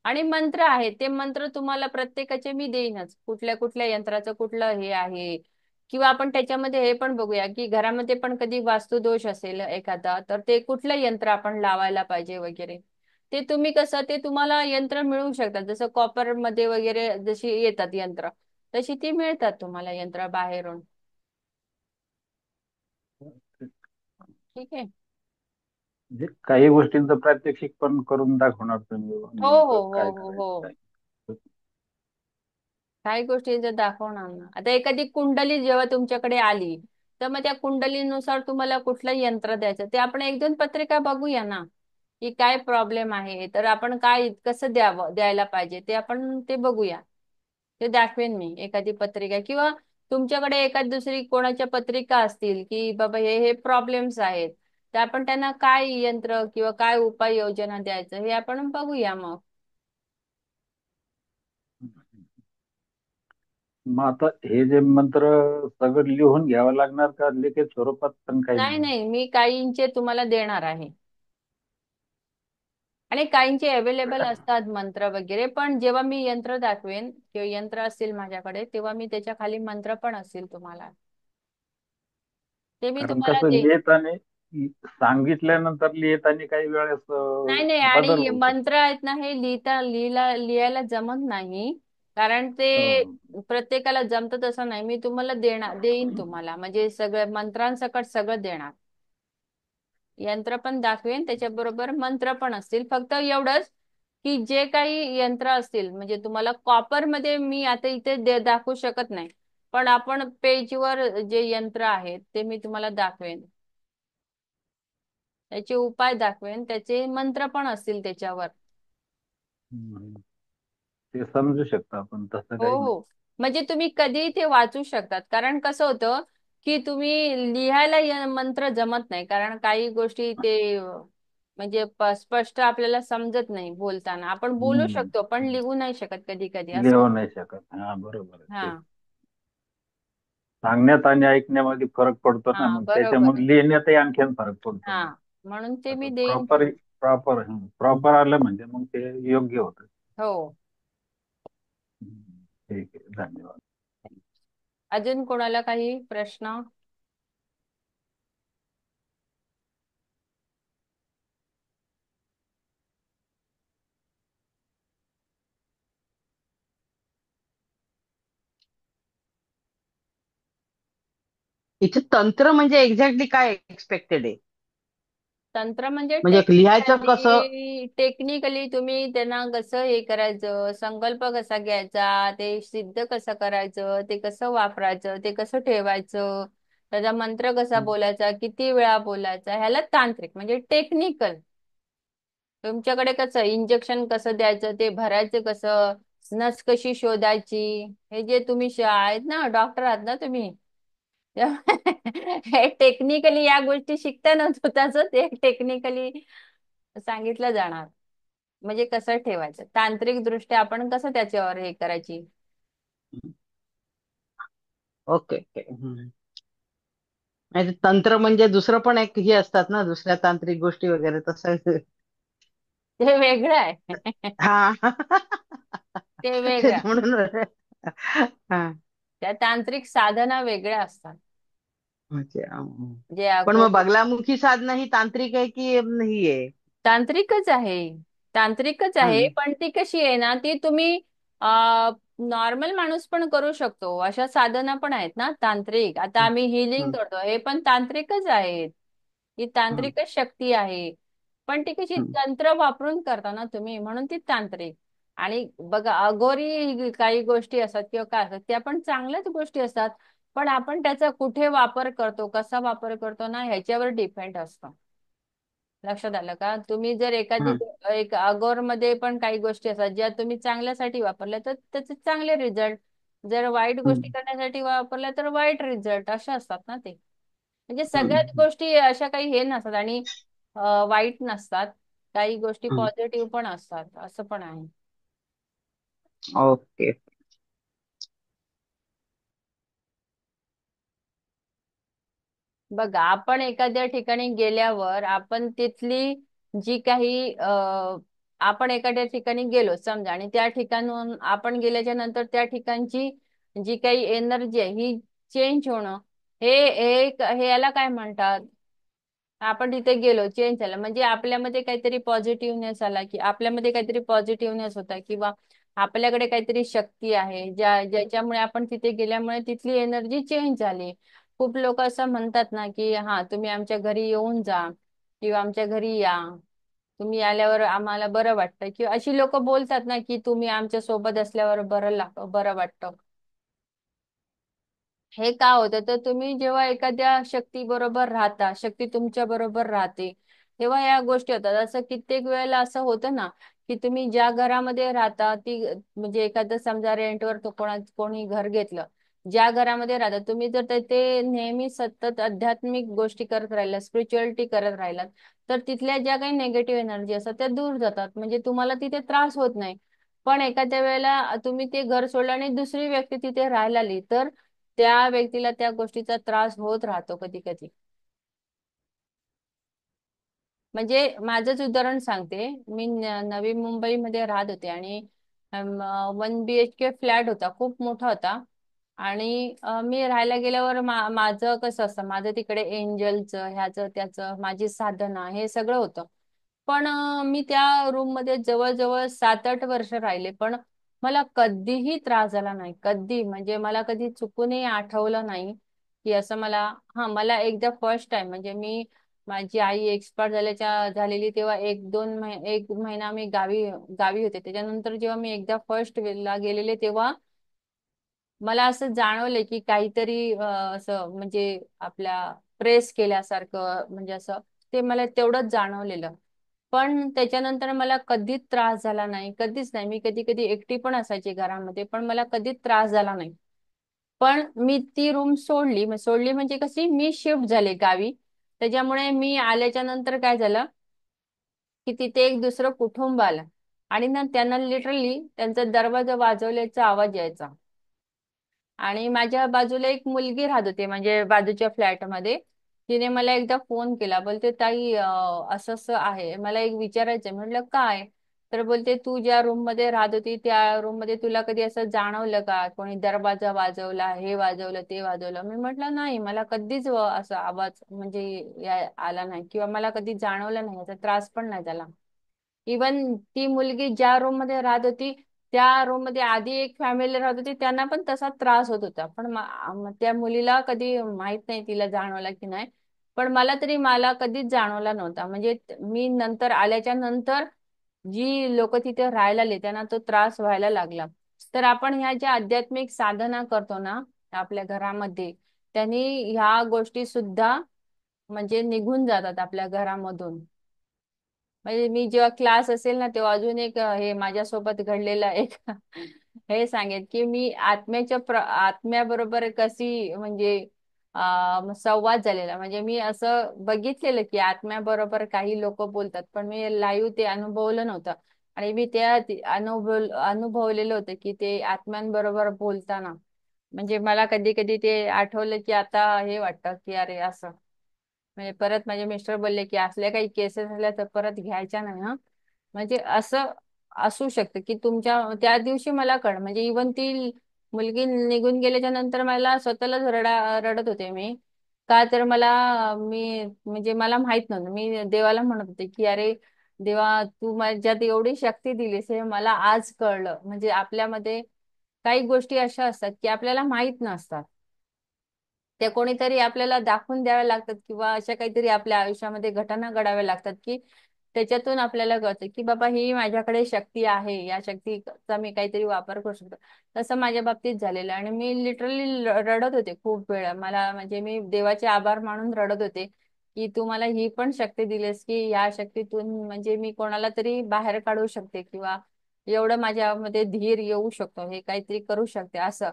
आणि मंत्र आहे, ते मंत्र तुम्हाला प्रत्येकाचे मी देईनच, कुठल्या कुठल्या यंत्राचं कुठलं हे आहे. किंवा आपण त्याच्यामध्ये हे पण बघूया की घरामध्ये पण कधी वास्तुदोष असेल एखादा, तर ते कुठलं यंत्र आपण लावायला पाहिजे वगैरे. ते तुम्ही कसं, ते तुम्हाला यंत्र मिळू शकतात, जसं कॉपर मध्ये वगैरे जशी येतात यंत्र, तशी ती मिळतात तुम्हाला यंत्र बाहेरून. ठीक आहे. म्हणजे काही गोष्टींचं प्रात्यक्षिक पण करून दाखवणार तुम्ही हो हो नेमकं हो काय हो करायचं हो. काय. काही गोष्टी जर दाखवणार ना, आता एखादी कुंडली जेव्हा तुमच्याकडे आली, तर मग त्या कुंडलीनुसार तुम्हाला कुठलं यंत्र द्यायचं ते आपण एक दोन पत्रिका बघूया ना, की काय प्रॉब्लेम आहे, तर आपण काय कसं द्यायला पाहिजे ते आपण ते बघूया. ते दाखवेन मी एखादी पत्रिका, किंवा तुमच्याकडे एखाद दुसरी कोणाच्या पत्रिका असतील की बाबा हे प्रॉब्लेम्स आहेत, तर आपण त्यांना काय यंत्र किंवा काय उपाययोजना द्यायचं हे आपण बघूया मग. मग आता हे जे मंत्र सगळं लिहून घ्यावं लागणार का लिखित स्वरूपात पण काही नाही मिळणार? नाही, मी काहींचे तुम्हाला देणार आहे. आणि काहींचे अवेलेबल असतात मंत्र वगैरे, पण जेव्हा मी यंत्र दाखवेन किंवा यंत्र असतील माझ्याकडे, तेव्हा मी त्याच्या खाली मंत्र पण असतील तुम्हाला, ते मी कारण तुम्हाला कसं देईन. लिहिताना सांगितल्यानंतर लिहिताना काही वेळेस नाही नाही, बदल आणि होऊ शकतो. मंत्र आहेत ना, हे लिहायला जमत नाही, कारण ते हं. प्रत्येकाला जमतं तसं नाही. मी तुम्हाला देईन तुम्हाला, म्हणजे सगळं मंत्रांसकट सगळं देणार. यंत्र पण दाखवेन, त्याच्याबरोबर मंत्र पण असतील. फक्त एवढंच की जे काही यंत्र असतील, म्हणजे तुम्हाला कॉपर मध्ये मी आता इथे दाखवू शकत नाही, पण आपण पेजवर जे यंत्र आहेत ते मी तुम्हाला दाखवेन, त्याचे उपाय दाखवेन, त्याचे मंत्र पण असतील त्याच्यावर. हं. ते समजू शकतो आपण तसं हो काही नाही. हो. म्हणजे तुम्ही कधी ते वाचू शकतात, कारण कसं होतं की तुम्ही लिहायला मंत्र जमत नाही, कारण काही गोष्टी ते म्हणजे स्पष्ट आपल्याला समजत नाही बोलताना. आपण बोलू हं. शकतो पण लिहू नाही शकत कधी कधी असं. लिहू नाही शकत. हा बरोबर आहे हा ते. सांगण्यात आणि ऐकण्यामध्ये फरक पडतो ना, हा, मग बरोबर आहे. त्याच्यामुळे लिहिण्यातही आणखीन फरक पडतो हा, मग. म्हणून ते मी असं देईन प्रॉपर तुम्हाला. प्रॉपर प्रॉपर आलं म्हणजे मग ते योग्य होतं. हो. ठीक आहे, धन्यवाद. अजून कोणाला काही प्रश्न? इथे तंत्र म्हणजे एक्झॅक्टली काय एक्सपेक्टेड आहे? तंत्र म्हणजे म्हणजे एक लिहायचं कसं? टेक्निकली तुम्ही त्यांना कसं हे करायचं, संकल्प कसा घ्यायचा, ते सिद्ध कसं करायचं, ते कसं वापरायचं, ते कसं ठेवायचं, त्याचा मंत्र कसा बोलायचा, किती वेळा बोलायचा, ह्याला तांत्रिक म्हणजे टेक्निकल. तुमच्याकडे कसं इंजेक्शन कसं द्यायचं, ते भरायचं कसं, नस कशी शोधायची, हे जे तुम्ही आहेत ना, डॉक्टर आहात ना तुम्ही, हे टेक्निकली या गोष्टी शिकताना स्वतःच ते टेक्निकली सांगितलं जाणार, म्हणजे कसं ठेवायचं तांत्रिक दृष्ट्या, आपण कसं त्याच्यावर हे करायची. Okay okay. नाही ते तंत्र म्हणजे दुसरं पण एक हे असतात ना, दुसऱ्या तांत्रिक गोष्टी वगैरे तसं. ते वेगळं आहे. हा. ते वेगळं तेच आहे. म्हणून. हा. त्या तांत्रिक साधना वेगळ्या असतात. म्हणजे, जे पण मग बगलामुखी साधना ही तांत्रिक आहे की ही आहे? तांत्रिकच आहे. तांत्रिकच आहे, हं, पण ती कशी आहे ना, ती तुम्ही नॉर्मल माणूस पण करू शकतो, अशा साधना पण आहेत ना तांत्रिक. आता हं, आम्ही हिलिंग हं, करतो, हे पण तांत्रिकच आहेत. ही हं, तांत्रिकच शक्ती आहे. पण ती कशी हं, तंत्र वापरून करता ना तुम्ही, म्हणून ती तांत्रिक. आणि बघा, अघोरी काही गोष्टी असतात किंवा काय असतात, त्या पण चांगल्याच गोष्टी असतात, पण आपण त्याचा कुठे वापर करतो, कसा वापर करतो ना, ह्याच्यावर डिपेंड असतं. लक्षात आलं का? तुम्ही जर एखादी हं, एक अगोर मध्ये पण काही गोष्टी असतात ज्या तुम्ही चांगल्यासाठी वापरल्या तर त्याचे चांगले रिझल्ट, जर वाईट गोष्टी हं, करण्यासाठी वापरल्या तर वाईट रिझल्ट, अशा असतात ना ते. म्हणजे सगळ्याच हं, गोष्टी अशा काही हे नसतात, आणि वाईट नसतात. काही गोष्टी हं. पॉझिटिव्ह पण असतात, असं पण आहे. ओके. बघा, आपण एखाद्या ठिकाणी गेल्यावर आपण तिथली जी काही आपण एखाद्या ठिकाणी गेलो समजा, आणि त्या ठिकाणून आपण गेल्याच्या नंतर त्या ठिकाणची जी काही एनर्जी आहे ही चेंज होणं, हे हे याला काय म्हणतात? आपण तिथे गेलो, चेंज झाला म्हणजे आपल्यामध्ये काहीतरी पॉझिटिव्हनेस आला, की आपल्यामध्ये काहीतरी पॉझिटिव्हनेस होता, किंवा आपल्याकडे काहीतरी शक्ती आहे ज्याच्यामुळे आपण तिथे गेल्यामुळे तिथली एनर्जी चेंज झाली. खूप लोक असं म्हणतात ना, की हा तुम्ही आमच्या घरी येऊन जा, किंवा आमच्या घरी या, तुम्ही आल्यावर आम्हाला बरं वाटतं, किंवा अशी लोक बोलतात ना, की तुम्ही आमच्या सोबत असल्यावर बरं वाटतं. हे का होतं? तर तुम्ही जेव्हा एखाद्या शक्ती बरोबर राहता, शक्ती तुमच्या बरोबर राहते, तेव्हा या गोष्टी होतात. असं कित्येक वेळेला असं होतं ना, की तुम्ही ज्या घरामध्ये राहता ती, म्हणजे एखादं समजा रेंटवर तो कोणी घर घेतलं, ज्या घरामध्ये राहता तुम्ही, जर ते नेहमी सतत आध्यात्मिक गोष्टी करत राहिला, स्पिरिच्युअलिटी करत राहिलात, तर तिथल्या ज्या काही नेगेटिव्ह एनर्जी असतात त्या दूर जातात, म्हणजे तुम्हाला तिथे त्रास होत नाही. पण एखाद्या वेळेला तुम्ही ते घर सोडलं आणि दुसरी व्यक्ती तिथे राहायला आली, तर त्या व्यक्तीला त्या गोष्टीचा त्रास होत राहतो कधी कधी. म्हणजे माझंच उदाहरण सांगते. मी नवी मुंबईमध्ये राहत होते, आणि 1 BHK फ्लॅट होता, खूप मोठा होता. आणि मी राहायला गेल्यावर माझं कसं असतं, माझं तिकडे एंजलचं ह्याचं त्याचं माझी साधना हे सगळं होतं. पण मी त्या रूम मध्ये जवळजवळ 7-8 वर्ष राहिले, पण मला कधीही त्रास झाला नाही. कधी म्हणजे मला कधी चुकूनही आठवलं नाही की असं मला. हा, मला एकदा फर्स्ट टाइम म्हणजे माझी आई एक्सपायर झालेली तेव्हा 1-2 महिना मी गावी गावी होते. त्याच्यानंतर जेव्हा मी एकदा फर्स्ट वेळेला गेलेले, तेव्हा मला असं जाणवलं की काहीतरी असं म्हणजे आपल्या प्रेस केल्यासारखं, म्हणजे असं ते मला तेवढंच जाणवलेलं. पण त्याच्यानंतर मला कधीच त्रास झाला नाही, कधीच नाही. मी कधी कधी एकटी पण असायची घरामध्ये, पण मला कधीच त्रास झाला नाही. पण मी ती रूम सोडली म्हणजे कशी, मी शिफ्ट झाले गावी. त्याच्यामुळे मी आल्याच्या नंतर काय झालं, की तिथे एक दुसरं कुटुंब आलं, आणि ना त्यांना लिटरली त्यांचा दरवाजा वाजवल्याचा आवाज यायचा. आणि माझ्या बाजूला एक मुलगी राहत होती, म्हणजे बाजूच्या फ्लॅटमध्ये. तिने मला एकदा फोन केला, बोलते ताई असं असं आहे, मला एक विचारायचंय. म्हटलं काय? तर बोलते तू ज्या रूम मध्ये राहत होती त्या रूम मध्ये तुला कधी असं जाणवलं का, कोणी दरवाजा वाजवला, हे वाजवलं ते वाजवलं? मी म्हटलं नाही, मला कधीच असा आवाज म्हणजे आला नाही, किंवा मला कधी जाणवलं नाही, याचा त्रास पण नाही झाला. इवन ती मुलगी ज्या रूम मध्ये राहत होती त्या रूम मध्ये आधी एक फॅमिली राहत होती, त्यांना पण तसा त्रास होत होता. पण त्या मुलीला कधी माहित नाही तिला जाणवला की नाही, पण मला कधीच जाणवला नव्हता. म्हणजे मी नंतर आल्याच्या नंतर जी लोक तिथे राहायला आले त्यांना तो त्रास व्हायला लागला. तर आपण ह्या ज्या आध्यात्मिक साधना करतो ना आपल्या घरामध्ये, त्यांनी ह्या गोष्टी सुद्धा म्हणजे निघून जातात आपल्या घरामधून. म्हणजे मी जेव्हा क्लास असेल ना, तेव्हा अजून एक हे माझ्यासोबत घडलेलं एक हे सांगेन, की मी आत्म्याबरोबर कशी म्हणजे संवाद झालेला. म्हणजे मी असं बघितलेलं की आत्म्याबरोबर काही लोक बोलतात, पण मी लाईव्ह ते अनुभवलं नव्हतं. आणि मी अनुभवलेलं होतं की ते आत्म्यांबरोबर बोलताना, म्हणजे मला कधी कधी ते आठवलं की आता हे वाटतं की अरे असं. म्हणजे परत माझे मिस्टर बोलले की असल्या काही केसेस झाल्या तर परत घ्यायच्या नाही हा. म्हणजे असं असू शकतं की तुमच्या त्या दिवशी मला म्हणजे इवन ती मुलगी निघून गेल्याच्या नंतर मला स्वतःलाच रडत होते मी. का तर मी म्हणजे मला माहित नव्हतं. मी देवाला म्हणत होते की अरे देवा, तू माझ्यात एवढी शक्ती दिलीस हे मला आज कळलं. म्हणजे आपल्यामध्ये काही गोष्टी अशा असतात की आपल्याला माहित नसतात, त्या कोणीतरी आपल्याला दाखवून द्याव्या लागतात, किंवा अशा काहीतरी आपल्या आयुष्यामध्ये घटना घडाव्या लागतात की त्याच्यातून आपल्याला कळतं की बाबा ही माझ्याकडे शक्ती आहे, या शक्तीचा मी काहीतरी वापर करू शकतो. तसं माझ्या बाबतीत झालेलं आहे. आणि मी लिटरली रडत होते खूप वेळा. मला म्हणजे मी देवाचे आभार मानून रडत होते की तू मला ही पण शक्ती दिलीस, की या शक्तीतून म्हणजे मी कोणाला तरी बाहेर काढू शकते, किंवा एवढं माझ्यामध्ये धीर येऊ शकतो, हे काहीतरी करू शकते असं.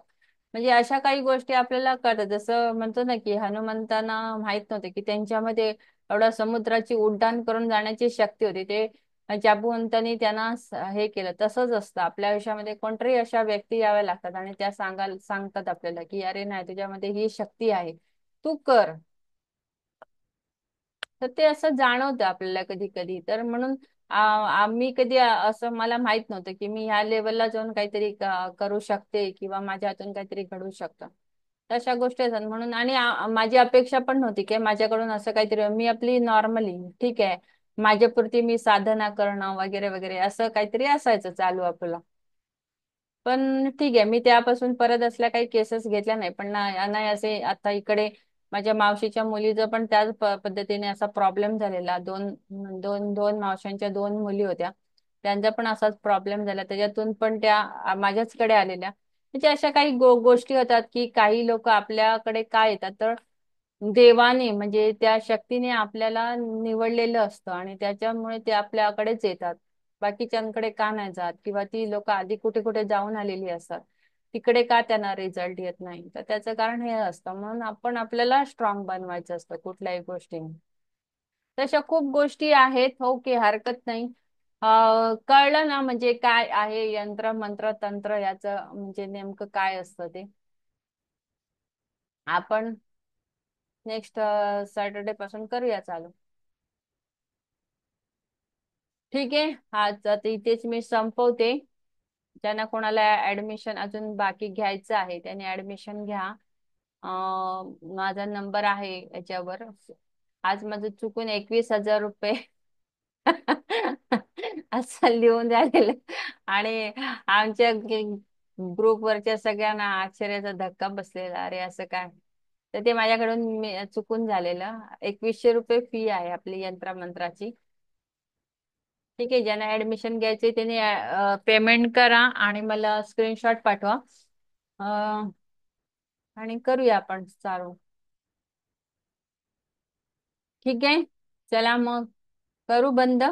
म्हणजे अशा काही गोष्टी आपल्याला कळतात. जसं म्हणतो ना की हनुमंतांना माहित नव्हते की त्यांच्यामध्ये एवढा समुद्राची उड्डाण करून जाण्याची शक्ती होती. ते जाबुवंतांनी त्यांना हे केलं. तसंच असतं आपल्या आयुष्यामध्ये, कोणतरी अशा व्यक्ती याव्या लागतात आणि त्या सांगतात आपल्याला की अरे नाही, तुझ्यामध्ये ही शक्ती आहे, तू कर. तर ते असं जाणवतं आपल्याला कधी कधी. तर म्हणून आम्ही कधी असं मला माहित नव्हतं की मी ह्या लेवलला जाऊन काहीतरी करू शकते किंवा माझ्या हातून काहीतरी घडू शकतं. तशा गोष्टी असतात म्हणून. आणि माझी अपेक्षा पण नव्हती की माझ्याकडून असं काहीतरी. मी आपली नॉर्मली ठीक आहे, माझ्यापुरती मी साधना करणं वगैरे वगैरे असं काहीतरी असायचं चालू आपलं. पण ठीक आहे, मी त्यापासून परत असल्या काही केसेस घेतल्या नाही. पण नाही असे आता इकडे माझ्या मावशीच्या मुलीचं पण त्याच पद्धतीने असा प्रॉब्लेम झालेला. दोन दोन दोन मावशांच्या दोन मुली होत्या, त्यांचा पण असाच प्रॉब्लेम झाला. त्याच्यातून पण त्या माझ्याचकडे आलेल्या. म्हणजे अशा काही गोष्टी होतात की काही लोक आपल्याकडे काय येतात तर देवाने म्हणजे त्या शक्तीने आपल्याला निवडलेलं असतं आणि त्याच्यामुळे ते आपल्याकडेच येतात. बाकीच्यांकडे का नाही जात, किंवा ती लोक आधी कुठे कुठे जाऊन आलेली असतात, तिकडे का त्यांना रिझल्ट येत नाही. तर त्याचं कारण हे असतं. म्हणून आपण आपल्याला स्ट्रॉंग बनवायचं असतं कुठल्याही गोष्टीने. तशा खूप गोष्टी आहेत, हो की हरकत नाही. कळलं ना म्हणजे काय आहे यंत्र मंत्र तंत्र याचं म्हणजे नेमकं काय असतं ते. आपण नेक्स्ट सॅटर्डे पासून करूया चालू. ठीक आहे, आज आता इथेच मी संपवते. ज्यांना कोणाला ऍडमिशन अजून बाकी घ्यायचं आहे त्यांनी ऍडमिशन घ्या. माझा नंबर आहे याच्यावर. आज माझं चुकून 21,000 रुपये असं लिहून झालेलं. आणि आमच्या ग्रुपवरच्या सगळ्यांना आश्चर्याचा धक्का बसलेला, अरे असं काय. तर ते माझ्याकडून चुकून झालेलं. 2100 रुपये फी आहे आपली यंत्रमंत्राची. ठीक आहे, ज्यांना ऍडमिशन घ्यायचे त्यांनी पेमेंट करा आणि मला स्क्रीनशॉट पाठवा. अं, आणि करूया आपण चालू. ठीक आहे, चला मग करू बंद.